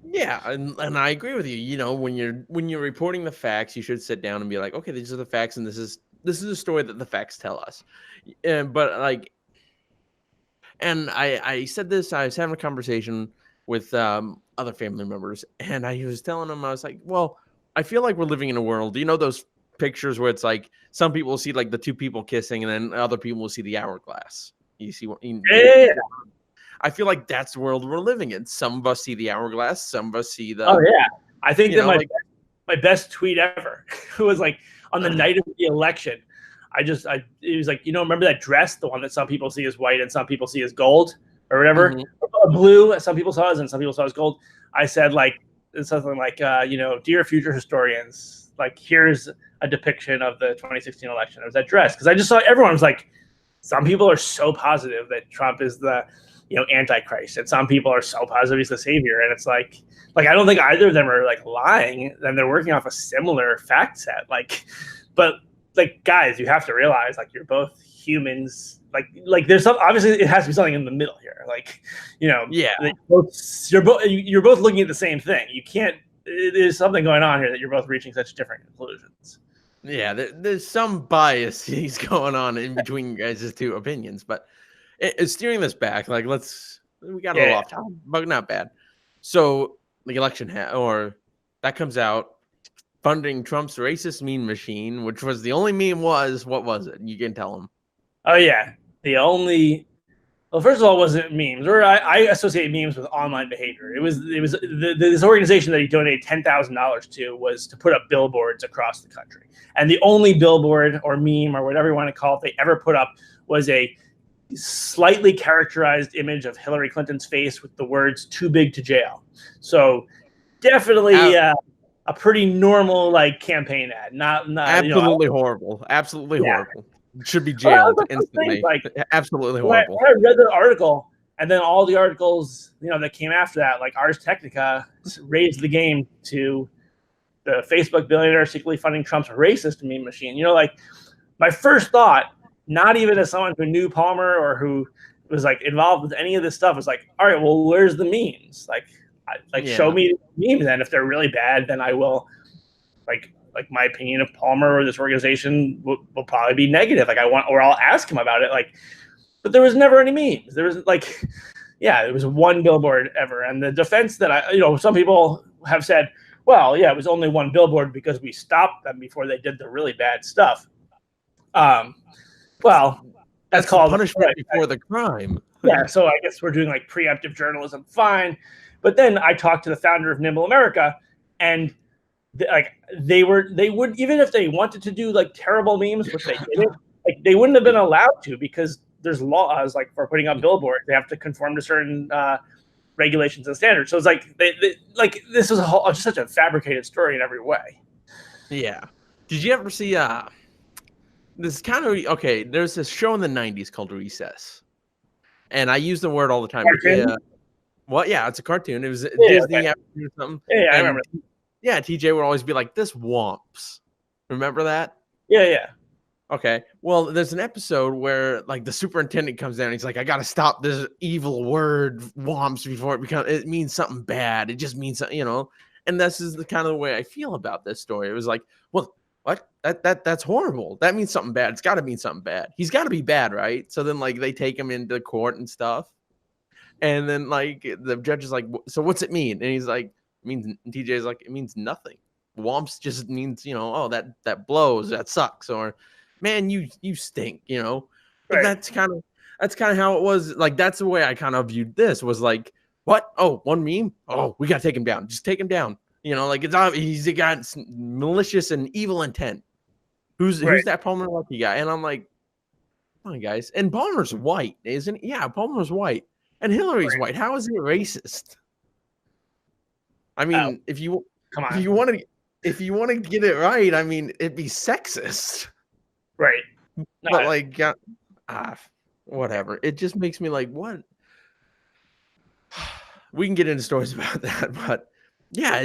Yeah, and I agree with you. You know, when you're reporting the facts, you should sit down and be like, okay, these are the facts, and this is a story that the facts tell us. But like, and I said this. I was having a conversation with other family members, and I was telling them, I was like, well, I feel like we're living in a world. You know those pictures where it's like some people will see like the two people kissing, and then other people will see the hourglass. You see what? Yeah. I feel like that's the world we're living in. Some of us see the hourglass. Some of us see the. Oh yeah, I think that my my best tweet ever was like on the night of the election. It was like, remember that dress, the one that some people see as white and some people see as gold or whatever, blue. Some people saw as and some people saw as gold. I said like something like, dear future historians, like here's a depiction of the 2016 election. It was that dress because I just saw everyone was like, some people are so positive that Trump is the Antichrist, and some people are so positive he's the savior, and it's like I don't think either of them are like lying, and they're working off a similar fact set. But guys, you have to realize like you're both humans. Like there's some, obviously it has to be something in the middle here. You're both looking at the same thing. You can't. There's something going on here that you're both reaching such different conclusions. Yeah, there's some bias he's going on in between you guys' two opinions, but it's steering this back. Like we got a little off topic, but not bad. So the election that comes out funding Trump's racist meme machine, which was the only meme what was it? You can tell them. Oh yeah, well, first of all, it wasn't memes, or I associate memes with online behavior. It was this organization that he donated $10,000 to was to put up billboards across the country, and the only billboard or meme or whatever you want to call it they ever put up was a slightly characterized image of Hillary Clinton's face with the words "too big to jail." So definitely a pretty normal like campaign ad. Not absolutely horrible. Absolutely horrible. Should be jailed instantly. Absolutely horrible. I read the article, and then all the articles that came after that, like Ars Technica, raised the game to the Facebook billionaire secretly funding Trump's racist meme machine. My first thought, not even as someone who knew Palmer or who was like involved with any of this stuff, was like, all right, well, where's the memes? Show me the memes. Then if they're really bad, then I will like my opinion of Palmer or this organization will probably be negative. Or I'll ask him about it. But there was never any memes. There was it was one billboard ever. And the defense that some people have said, well, yeah, it was only one billboard because we stopped them before they did the really bad stuff. Well, that's called punishment before the crime. Yeah, so I guess we're doing like preemptive journalism, fine. But then I talked to the founder of Nimble America, and they would, even if they wanted to do like terrible memes, which they didn't, they wouldn't have been allowed to because there's laws like for putting up billboards. They have to conform to certain regulations and standards. So it's this was just such a fabricated story in every way. Yeah. Did you ever see this kind of there's this show in the 90s called Recess, and I use the word all the time. Well, yeah, it's a cartoon. It was Disney or something. Yeah, I remember. Yeah, TJ would always be like, "This womps." Remember that? Yeah. Okay. Well, there's an episode where like the superintendent comes down and he's like, I gotta stop this evil word womps before it means something bad. It just means something, and this is the kind of the way I feel about this story. It was like, well, what? That's horrible. That means something bad. It's gotta mean something bad. He's gotta be bad, right? So then like they take him into court and stuff. And then like the judge is like, so what's it mean? And he's like, TJ's like, it means nothing. Womps just means, that blows, that sucks, or man, you stink, But right. that's kind of how it was. Like that's the way I kind of viewed this, was like, what? Oh, one meme? Oh, we gotta take him down. Just take him down. He's got malicious and evil intent. Who's that Palmer Lucky guy? And I'm like, come on, guys. And Palmer's white, isn't he? Yeah, Palmer's white. And Hillary's white. How is it racist? I mean, if you want to get it right, I mean, it'd be sexist. Right. But whatever. It just makes me like, what? We can get into stories about that, but yeah,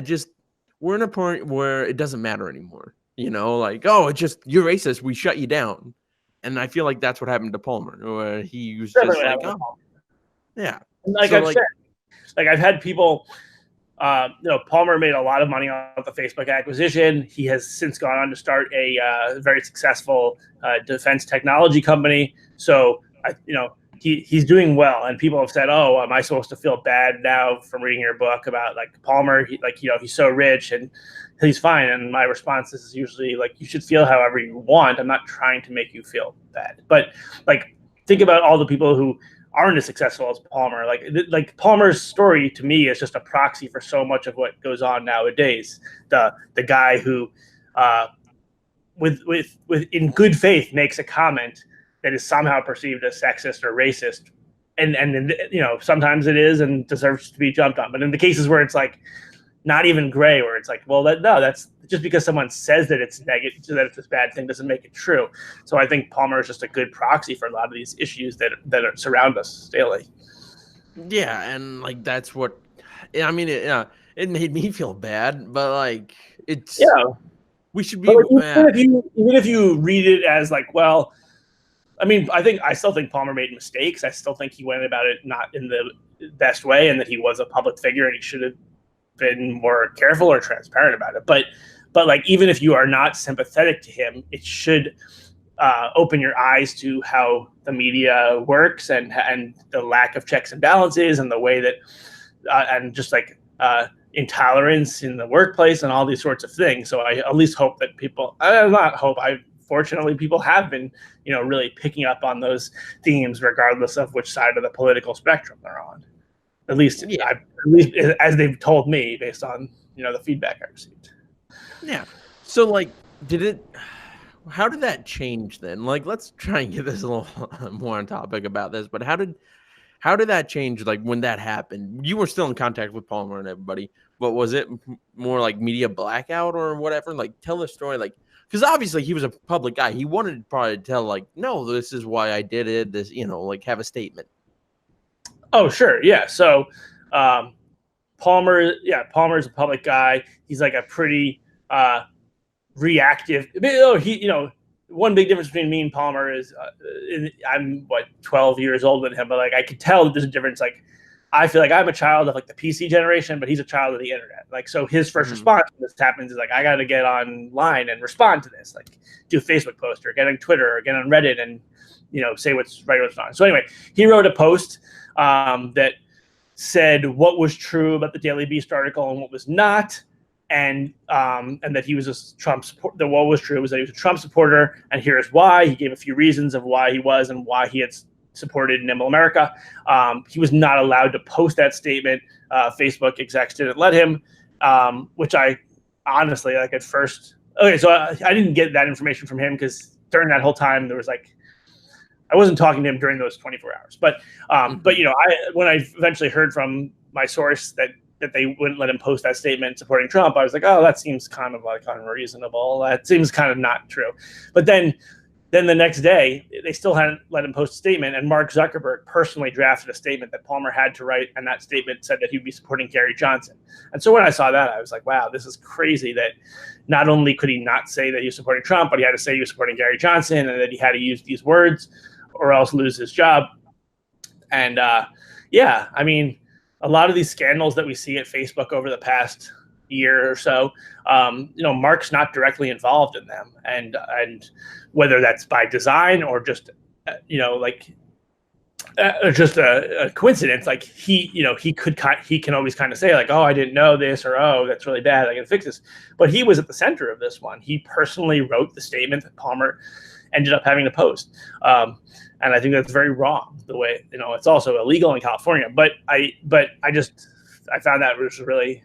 we're in a point where it doesn't matter anymore. like, oh, it's just you're racist, we shut you down. And I feel like that's what happened to Palmer, where he was just like, oh, yeah. And like I've said, like I've had people, Palmer made a lot of money off the Facebook acquisition. He has since gone on to start a very successful defense technology company. So, he's doing well. And people have said, oh, am I supposed to feel bad now from reading your book about like Palmer? He's so rich and he's fine. And my response is usually like, you should feel however you want. I'm not trying to make you feel bad. But like, think about all the people who aren't as successful as Palmer. Like Palmer's story to me is just a proxy for so much of what goes on nowadays. The guy who, with in good faith, makes a comment that is somehow perceived as sexist or racist, and sometimes it is and deserves to be jumped on. But in the cases where it's like not even gray, where it's like, well, that's just because someone says that it's negative, that it's this bad thing, doesn't make it true. So I think Palmer is just a good proxy for a lot of these issues that surround us daily. Yeah, and like that's what I mean. It made me feel bad, but like it's we should be. Even if you read it as like, well, I mean, I still think Palmer made mistakes. I still think he went about it not in the best way, and that he was a public figure and he should have been more careful or transparent about it. But like, even if you are not sympathetic to him, it should open your eyes to how the media works and the lack of checks and balances and the way that and just like intolerance in the workplace and all these sorts of things. So I at least hope that fortunately people have been really picking up on those themes regardless of which side of the political spectrum they're on. At least as they've told me based on the feedback I received. Yeah. So like, how did that change then? Like, let's try and get this a little more on topic about this. But how did that change? Like when that happened, you were still in contact with Palmer and everybody, but was it more like media blackout or whatever? Like, tell the story. Like, because obviously he was a public guy. He wanted to probably tell like, no, this is why I did it. This, like have a statement. Oh, sure. Yeah. So Palmer's a public guy. He's like a pretty reactive. One big difference between me and Palmer is I'm 12 years older than him, but like I could tell that there's a difference. Like I feel like I'm a child of like the PC generation, but he's a child of the internet. Like, so his first response when this happens is like, I got to get online and respond to this, like do a Facebook post or get on Twitter or get on Reddit and, say what's right or what's wrong. So anyway, he wrote a post that said what was true about the Daily Beast article and what was not. And that he was a Trump supporter. What was true was that he was a Trump supporter, and here's why. He gave a few reasons of why he was and why he had supported Nimble America. He was not allowed to post that statement. Facebook execs didn't let him, which I honestly, like at first, okay, so I didn't get that information from him because during that whole time there was like, I wasn't talking to him during those 24 hours. But when I eventually heard from my source that they wouldn't let him post that statement supporting Trump, I was like, oh, that seems kind of like unreasonable. That seems kind of not true. But then the next day, they still hadn't let him post a statement, and Mark Zuckerberg personally drafted a statement that Palmer had to write, and that statement said that he'd be supporting Gary Johnson. And so when I saw that, I was like, wow, this is crazy that not only could he not say that he was supporting Trump, but he had to say he was supporting Gary Johnson and that he had to use these words or else lose his job. And I mean, a lot of these scandals that we see at Facebook over the past year or so, Mark's not directly involved in them, and whether that's by design or just just a coincidence, like he can always kind of say like, oh, I didn't know this, or oh, that's really bad, I can fix this. But he was at the center of this one. He personally wrote the statement that Palmer ended up having to post. And I think that's very wrong. The way, it's also illegal in California. But I found that was really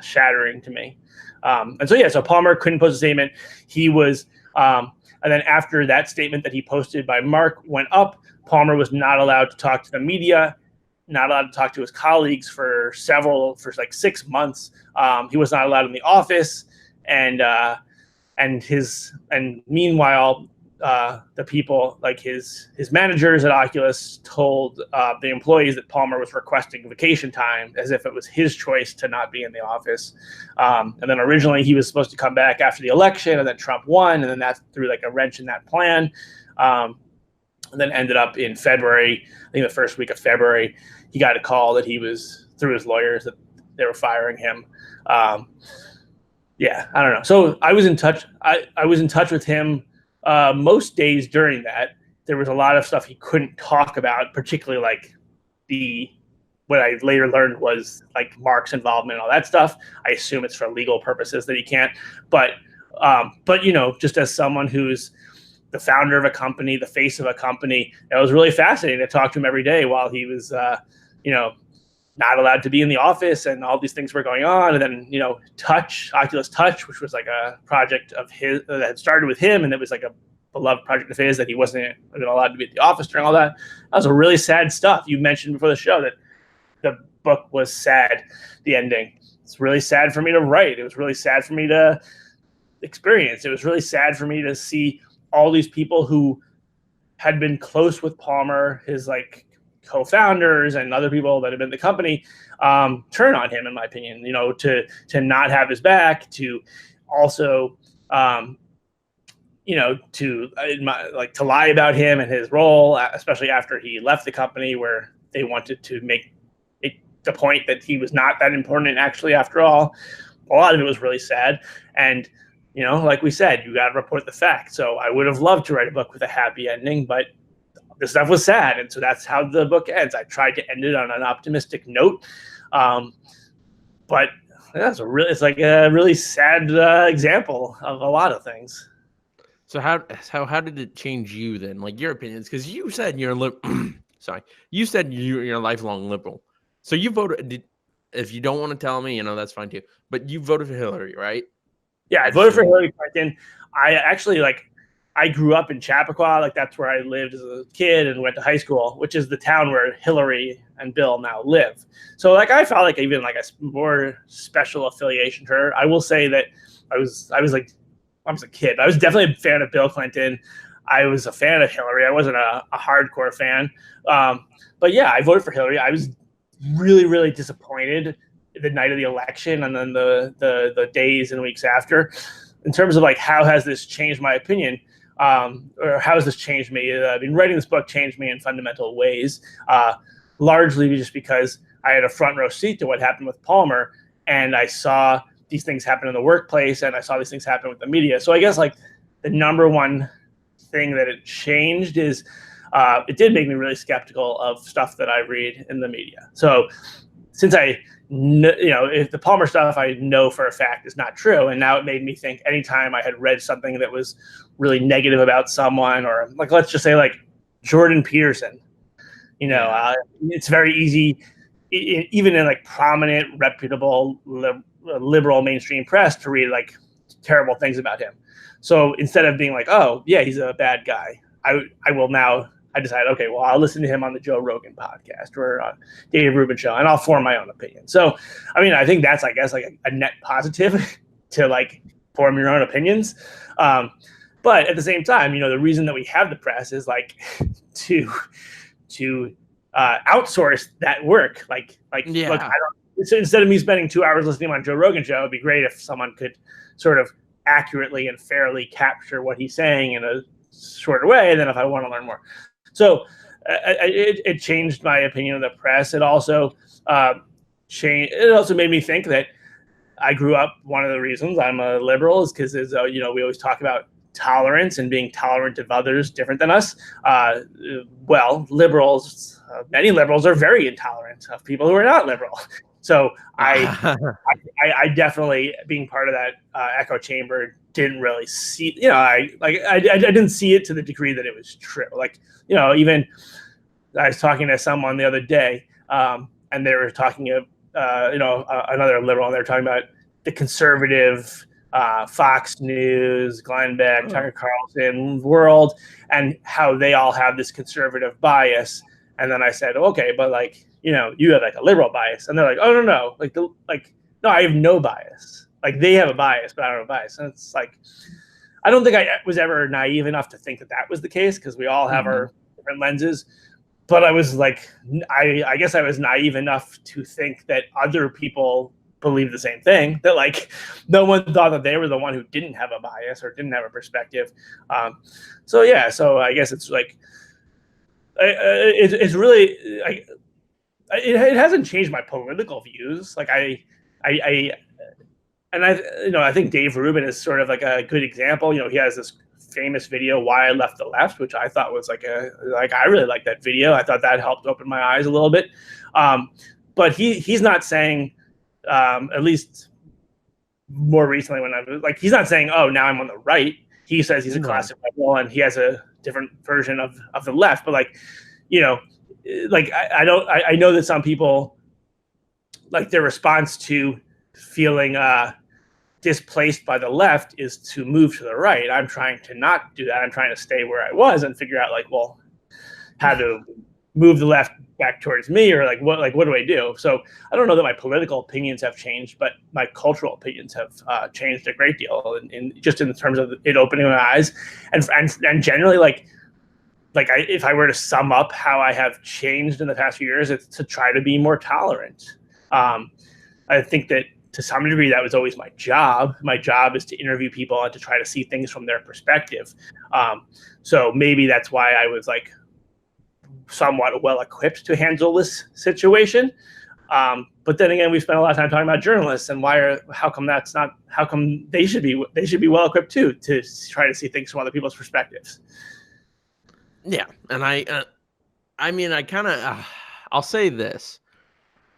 shattering to me. So Palmer couldn't post a statement. He was, and then after that statement that he posted by Mark went up, Palmer was not allowed to talk to the media, not allowed to talk to his colleagues for like 6 months. He was not allowed in the office, and meanwhile, the people, like his managers at Oculus, told the employees that Palmer was requesting vacation time as if it was his choice to not be in the office. And then originally he was supposed to come back after the election, and then Trump won, and then that threw like a wrench in that plan. And then ended up in February, I think the first week of February, he got a call that he was, through his lawyers, that they were firing him. Yeah, I don't know. So I was in touch. I was in touch with him most days during that. There was a lot of stuff he couldn't talk about, particularly like what I later learned was like Mark's involvement and all that stuff. I assume it's for legal purposes that he can't. But you know, just as someone who's the founder of a company, the face of a company, it was really fascinating to talk to him every day while he was, you know, not allowed to be in the office and all these things were going on. And then, you know, Oculus Touch, which was like a project of his that had started with him, and it was like a beloved project of his that he wasn't allowed to be at the office during all that. That was a really sad stuff. You mentioned before the show that the book was sad, the ending. It's really sad for me to write. It was really sad for me to experience. It was really sad for me to see all these people who had been close with Palmer, his like co-founders and other people that had been in the company, turn on him, in my opinion, you know, to not have his back, to also, you know, to lie about him and his role, especially after he left the company, where they wanted to make the point that he was not that important actually after all. A lot of it was really sad. And you know, like we said, you got to report the facts. So I would have loved to write a book with a happy ending, but the stuff was sad. And so that's how the book ends. I tried to end it on an optimistic note. But it's like a really sad example of a lot of things. So how did it change you then? Like your opinions? Because you said you're you said you're a lifelong liberal. So you voted, if you don't want to tell me, you know, that's fine too. But you voted for Hillary, right? Yeah, I voted for Hillary Clinton. I actually I grew up in Chappaqua, like that's where I lived as a kid and went to high school, which is the town where Hillary and Bill now live. So like I felt like even like a more special affiliation to her. I will say that I was a kid. I was definitely a fan of Bill Clinton. I was a fan of Hillary. I wasn't a hardcore fan. But yeah, I voted for Hillary. I was really, really disappointed the night of the election and then the days and weeks after, in terms of like how has this changed my opinion, or how has this changed me? I mean, writing this book changed me in fundamental ways, largely just because I had a front row seat to what happened with Palmer, and I saw these things happen in the workplace, and I saw these things happen with the media. So I guess like the number one thing that it changed is it did make me really skeptical of stuff that I read in the media. So since if the Palmer stuff I know for a fact is not true, and now it made me think anytime I had read something that was really negative about someone, or like let's just say like Jordan Peterson, you know, it's very easy, even in like prominent, reputable, liberal mainstream press, to read like terrible things about him. So instead of being like, oh yeah, he's a bad guy, I decided, okay, well, I'll listen to him on the Joe Rogan podcast or Dave Rubin show, and I'll form my own opinion. So, I mean, I think that's, I guess, like a net positive to like form your own opinions. But at the same time, you know, the reason that we have the press is like to outsource that work. Look, so instead of me spending 2 hours listening on Joe Rogan show, it'd be great if someone could sort of accurately and fairly capture what he's saying in a shorter way than if I want to learn more. So it changed my opinion of the press. It also It also made me think that I grew up. One of the reasons I'm a liberal is because, we always talk about tolerance and being tolerant of others different than us. Liberals, many liberals are very intolerant of people who are not liberal. So I definitely, being part of that echo chamber, didn't really see, I didn't see it to the degree that it was true. Even I was talking to someone the other day, and they were talking another liberal, and they were talking about the conservative Fox News, Glenn Beck, Tucker Carlson world, and how they all have this conservative bias. And then I said, okay, but you have like a liberal bias. And they're like, oh, no, no, I have no bias. Like, they have a bias, but I don't have a bias. And it's like, I don't think I was ever naive enough to think that that was the case, because we all have our different lenses. But I was like, I guess I was naive enough to think that other people believe the same thing, that like no one thought that they were the one who didn't have a bias or didn't have a perspective. So I guess it's like, it's really, it hasn't changed my political views. Like I I think Dave Rubin is sort of like a good example. He has this famous video, "Why I Left the Left," which I thought was I really like that video. I thought that helped open my eyes a little bit. But he's not saying, at least more recently, when I was like, he's not saying, "Oh, now I'm on the right." He says he's a classic liberal and he has a different version of the left. But I know that some people, like, their response to feeling displaced by the left is to move to the right. I'm trying to not do that. I'm trying to stay where I was and figure out, like, well, how to move the left back towards me, or what do I do? So I don't know that my political opinions have changed, but my cultural opinions have changed a great deal, in terms of it opening my eyes, and generally, if I were to sum up how I have changed in the past few years, it's to try to be more tolerant. I think that to some degree that was always my job. My job is to interview people and to try to see things from their perspective. So maybe that's why I was like somewhat well equipped to handle this situation. But then again, we spent a lot of time talking about journalists and how come they should be well equipped too, to try to see things from other people's perspectives. Yeah, and I mean, I kind of, I'll say this.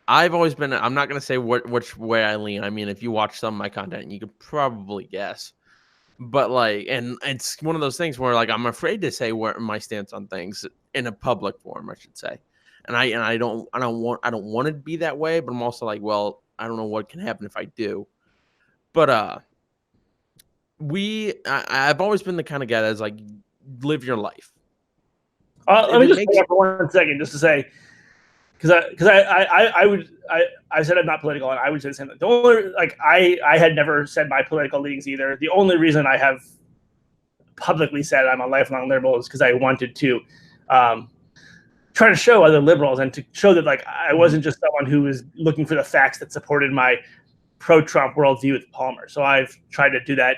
I've always been, I'm not going to say which way I lean. I mean, if you watch some of my content, you could probably guess. But and it's one of those things where, like, I'm afraid to say where my stance on things in a public forum, I should say. And I don't want to be that way, but I'm also like, well, I don't know what can happen if I do. But I've always been the kind of guy that's like, live your life. Let me just stay up for 1 second just to say, because I said I'm not political, and I would say the same thing. The only, I had never said my political leanings either. The only reason I have publicly said I'm a lifelong liberal is because I wanted to try to show other liberals and to show that, like, I wasn't just someone who was looking for the facts that supported my pro-Trump worldview with Palmer. So I've tried to do that.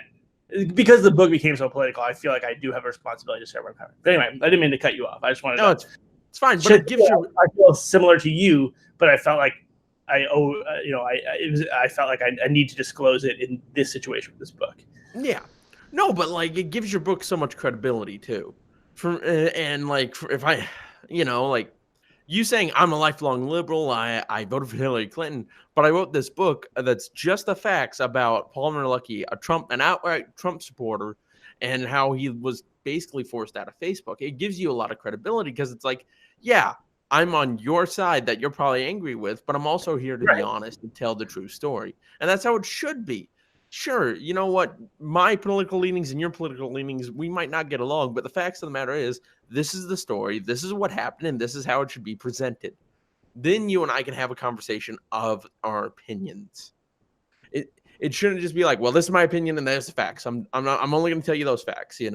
Because the book became so political, I feel like I do have a responsibility to share my comment. But anyway, I didn't mean to cut you off. I just wanted to. It's fine, but it gives you. I feel similar to you, but I felt like I felt like I need to disclose it in this situation with this book. Yeah, no, but like, it gives your book so much credibility too. If I, like, you saying I'm a lifelong liberal, I voted for Hillary Clinton, but I wrote this book that's just the facts about Palmer Luckey, an outright Trump supporter, and how he was basically forced out of Facebook. It gives you a lot of credibility, because it's like, yeah, I'm on your side that you're probably angry with, but I'm also here to be honest and tell the true story. And that's how it should be. Sure, you know what? My political leanings and your political leanings, we might not get along, but the facts of the matter is, this is the story, this is what happened, and this is how it should be presented. Then you and I can have a conversation of our opinions. It shouldn't just be like, well, this is my opinion and there's the facts. I'm only going to tell you those facts. You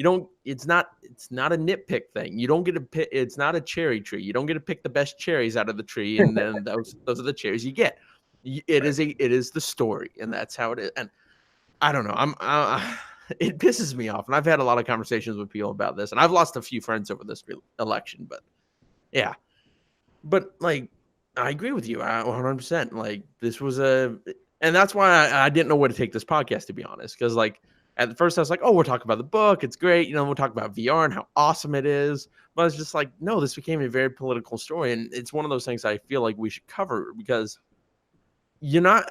don't. It's not a nitpick thing. You don't get to pick. It's not a cherry tree. You don't get to pick the best cherries out of the tree, and then those are the cherries you get. It is the story, and that's how it is. And I don't know. It pisses me off, and I've had a lot of conversations with people about this, and I've lost a few friends over this election. But yeah, but like, I agree with you 100%. Like, this was and that's why I didn't know where to take this podcast, to be honest. Because, like, at first I was like, oh, we're talking about the book. It's great. We'll talk about VR and how awesome it is. But it's just like, no, this became a very political story. And it's one of those things I feel like we should cover, because I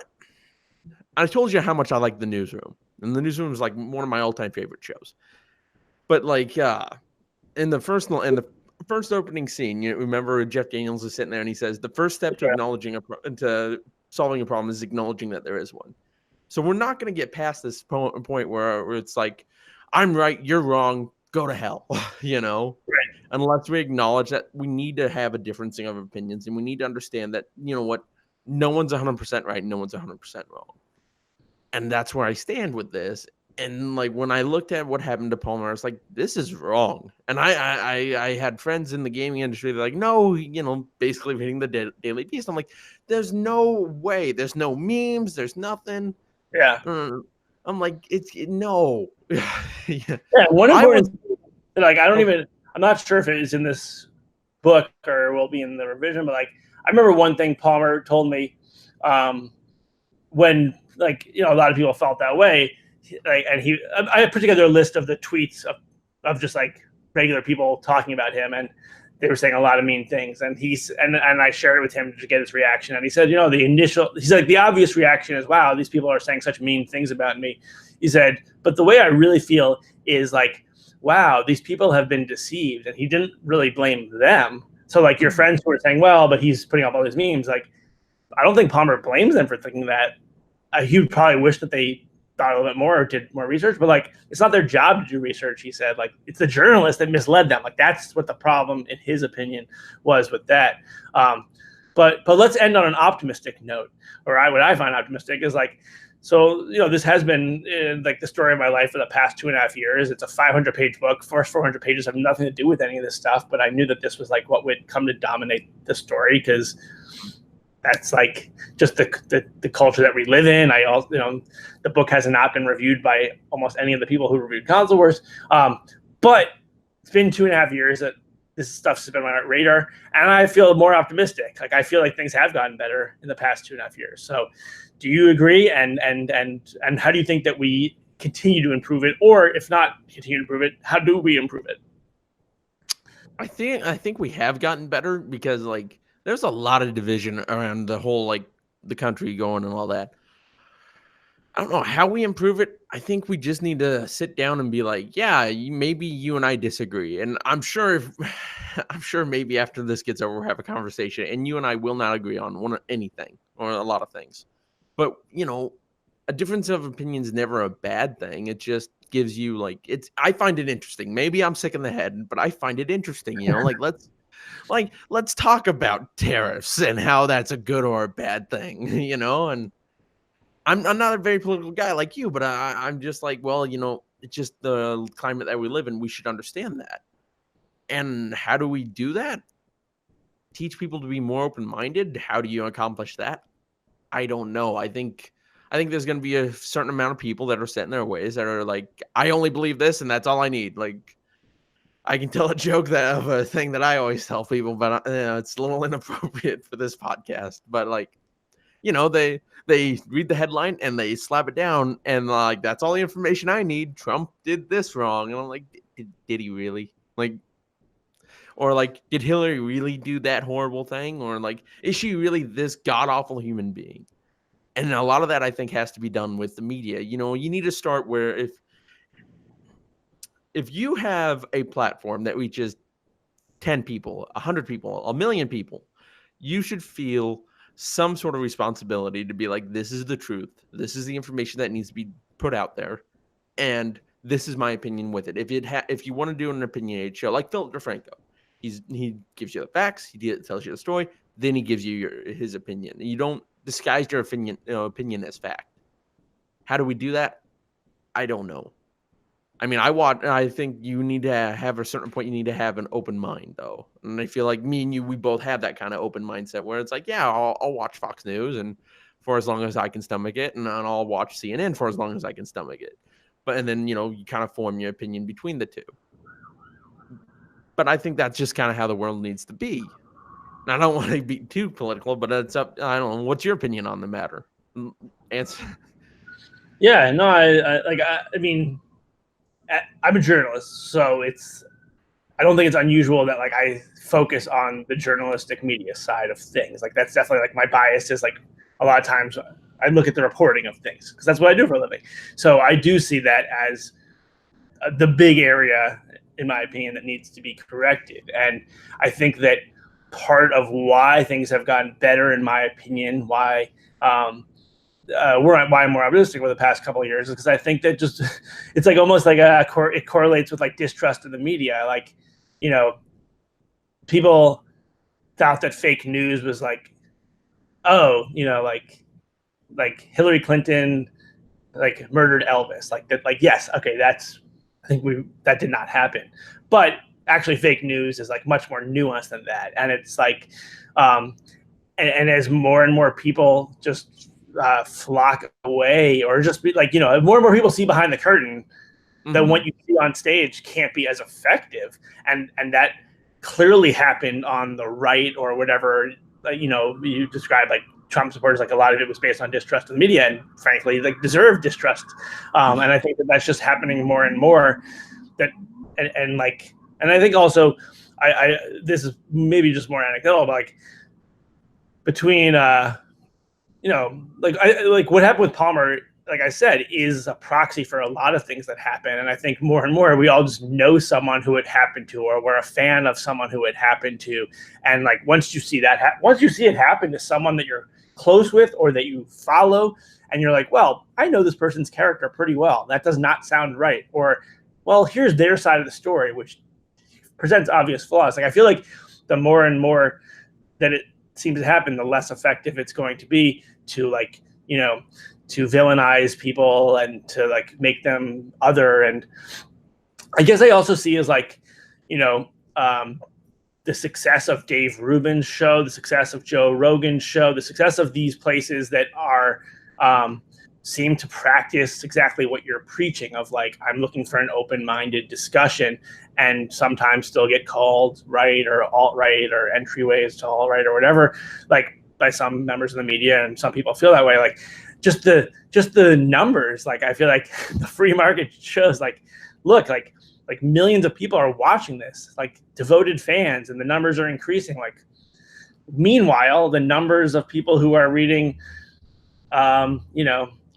told you how much I like The Newsroom. And The Newsroom is like one of my all-time favorite shows. But like, in the first opening scene, remember Jeff Daniels is sitting there and he says, the first step to solving a problem is acknowledging that there is one. So we're not going to get past this point where it's like, I'm right, you're wrong, go to hell, unless we acknowledge that we need to have a differencing of opinions, and we need to understand that, no one's 100% right, no one's 100% wrong. And that's where I stand with this. And like when I looked at what happened to Palmer, I was like, this is wrong. And I had friends in the gaming industry. They're like, no, basically hitting the Daily Beast. I'm like, there's no way. There's no memes. There's nothing. Yeah. I'm like, no. Yeah. One I was important, like, I'm not sure if it is in this book or will be in the revision, but like, I remember one thing Palmer told me, when like, a lot of people felt that way. Like, and I put together a list of the tweets of just like regular people talking about him, and they were saying a lot of mean things. And and I shared it with him to get his reaction. And he said, he's like, the obvious reaction is, wow, these people are saying such mean things about me. He said, but the way I really feel is like, wow, these people have been deceived. And he didn't really blame them. So like your friends who were saying, well, but he's putting up all these memes, like, I don't think Palmer blames them for thinking that. He would probably wish that they thought a little bit more or did more research, but like, it's not their job to do research. He said, like, it's the journalist that misled them. Like, that's what the problem, in his opinion, was with that. But let's end on an optimistic note, or what I find optimistic is like, so, this has been like the story of my life for the past 2.5 years. It's a 500-page book. First 400 pages have nothing to do with any of this stuff, but I knew that this was like what would come to dominate the story, because that's like just the culture that we live in. I also, the book has not been reviewed by almost any of the people who reviewed Console Wars. But it's been 2.5 years that this stuff's been on my radar, and I feel more optimistic. Like, I feel like things have gotten better in the past 2.5 years. So do you agree? And how do you think that we continue to improve it? Or if not continue to improve it, how do we improve it? I think we have gotten better, because like there's a lot of division around the whole, like, the country going and all that. I don't know how we improve it. I think we just need to sit down and be like, yeah, maybe you and I disagree. And I'm sure I'm sure maybe after this gets over, we'll have a conversation, and you and I will not agree on anything or a lot of things. But, a difference of opinion is never a bad thing. It just gives you, like, I find it interesting. Maybe I'm sick in the head, but I find it interesting, like, let's talk about tariffs and how that's a good or a bad thing, and I'm not a very political guy like you, but I'm just like, well, it's just the climate that we live in. We should understand that. And how do we do that? Teach people to be more open-minded. How do you accomplish that? I don't know. I think there's going to be a certain amount of people that are set in their ways, that are like, I only believe this, and that's all I need. Like, I can tell a joke of a thing that I always tell people, but it's a little inappropriate for this podcast. But like, they read the headline and they slap it down, and like, that's all the information I need. Trump did this wrong, and I'm like, did he really? Like, or like, did Hillary really do that horrible thing? Or like, is she really this god awful human being? And a lot of that, I think, has to be done with the media. You need to start where if you have a platform that reaches 10 people, 100 people, 1,000,000 people, you should feel some sort of responsibility to be like, this is the truth. This is the information that needs to be put out there. And this is my opinion with it. If you want to do an opinionated show, like Philip DeFranco, he gives you the facts, he tells you the story, then he gives you his opinion. You don't disguise your opinion as fact. How do we do that? I don't know. I mean, I think you need to have a certain point. You need to have an open mind, though. And I feel like me and you, we both have that kind of open mindset where it's like, yeah, I'll watch Fox News and for as long as I can stomach it, and I'll watch CNN for as long as I can stomach it. And then, you kind of form your opinion between the two. But I think that's just kind of how the world needs to be. And I don't want to be too political, but it's up. I don't know. What's your opinion on the matter? Answer. Yeah, no, I mean, I'm a journalist, so I don't think it's unusual that like I focus on the journalistic media side of things. Like, that's definitely like my bias is like a lot of times I look at the reporting of things because that's what I do for a living. So I do see that as the big area, in my opinion, that needs to be corrected. And I think that part of why things have gotten better, in my opinion, why I'm more optimistic over the past couple of years, is because I think that just it's like almost like it correlates with like distrust of the media. Like, people thought that fake news was like, oh, like Hillary Clinton like murdered Elvis, like that, like yes, okay, I think that did not happen, but actually fake news is like much more nuanced than that, and it's like, and as more and more people just flock away, or just be like, more and more people see behind the curtain, that what you see on stage can't be as effective, and that clearly happened on the right or whatever. You described like Trump supporters, like a lot of it was based on distrust of the media, and frankly, like deserved distrust. And I think that's just happening more and more. That and I think also, I this is maybe just more anecdotal, but like between like what happened with Palmer, like I said, is a proxy for a lot of things that happen. And I think more and more we all just know someone who it happened to, or we're a fan of someone who it happened to. And like once you see that, once you see it happen to someone that you're close with or that you follow, and you're like, well, I know this person's character pretty well. That does not sound right. Or, well, here's their side of the story, which presents obvious flaws. Like I feel like the more and more that it seems to happen, the less effective it's going to be to like, to villainize people and to like make them other. And I guess I also see as like, the success of Dave Rubin's show, the success of Joe Rogan's show, the success of these places that are seem to practice exactly what you're preaching of like, I'm looking for an open-minded discussion, and sometimes still get called right or alt-right or entryways to alt-right or whatever, like by some members of the media, and some people feel that way. Like just the numbers, like I feel like the free market shows like, look, like millions of people are watching this, like devoted fans, and the numbers are increasing. Like meanwhile, the numbers of people who are reading NBC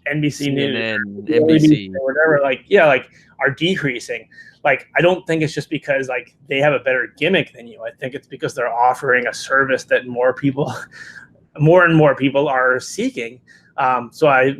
CNN, News, NBC, or whatever, like are decreasing. Like I don't think it's just because like they have a better gimmick than you. I think it's because they're offering a service that more and more people are seeking. So I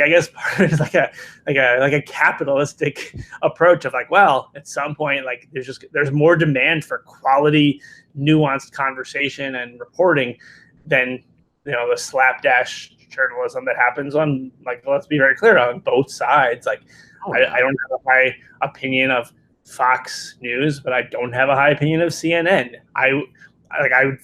guess part of it is like a capitalistic approach of like, well, at some point, like there's more demand for quality, nuanced conversation and reporting than the slapdash journalism that happens on, like, let's be very clear, on both sides. Like I don't have a high opinion of Fox News, but I don't have a high opinion of CNN.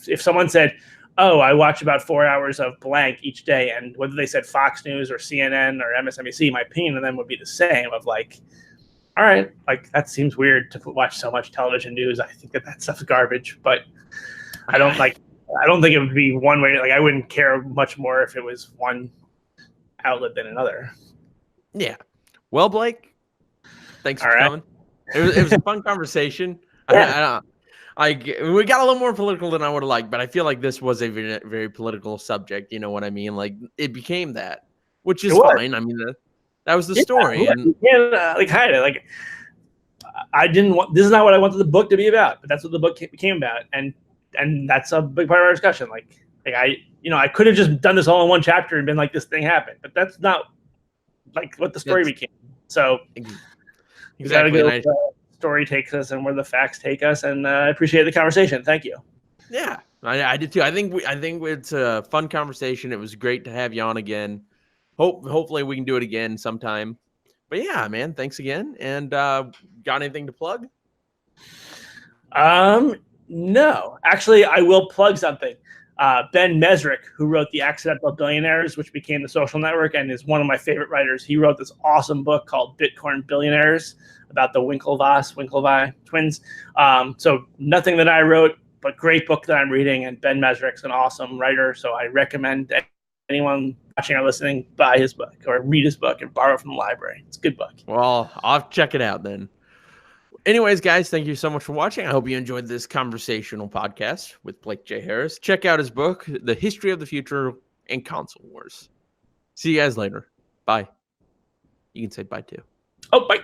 If someone said, oh, I watch about 4 hours of blank each day, and whether they said Fox News or CNN or MSNBC, my opinion of them would be the same. Of like, all right, like that seems weird to watch so much television news. I think that stuff's garbage, but I don't think it would be one way. Like I wouldn't care much more if it was one outlet than another. Yeah. Well, Blake, thanks for coming. It was a fun conversation. Yeah. We got a little more political than I would have liked, but I feel like this was a very, very political subject. You know what I mean? Like it became that, which is fine. I mean, that was the story. And hide it. Like I didn't want. This is not what I wanted the book to be about, but that's what the book became about, and that's a big part of our discussion. Like I could have just done this all in one chapter and been like, this thing happened, but that's not like what the story became. So exactly. Story takes us and where the facts take us, and I appreciate the conversation. Thank you. Yeah, I did too. I think it's a fun conversation. It was great to have you on again. Hopefully we can do it again sometime. But yeah, man, thanks again. And got anything to plug? No, actually, I will plug something. Ben Mesrick, who wrote The Accidental Billionaires, which became The Social Network and is one of my favorite writers. He wrote this awesome book called Bitcoin Billionaires about the Winklevi twins. So nothing that I wrote, but great book that I'm reading. And Ben Mesrick's an awesome writer. So I recommend anyone watching or listening buy his book or read his book and borrow from the library. It's a good book. Well, I'll check it out then. Anyways, guys, thank you so much for watching. I hope you enjoyed this conversational podcast with Blake J. Harris. Check out his book, The History of the Future and Console Wars. See you guys later. Bye. You can say bye too. Oh, bye.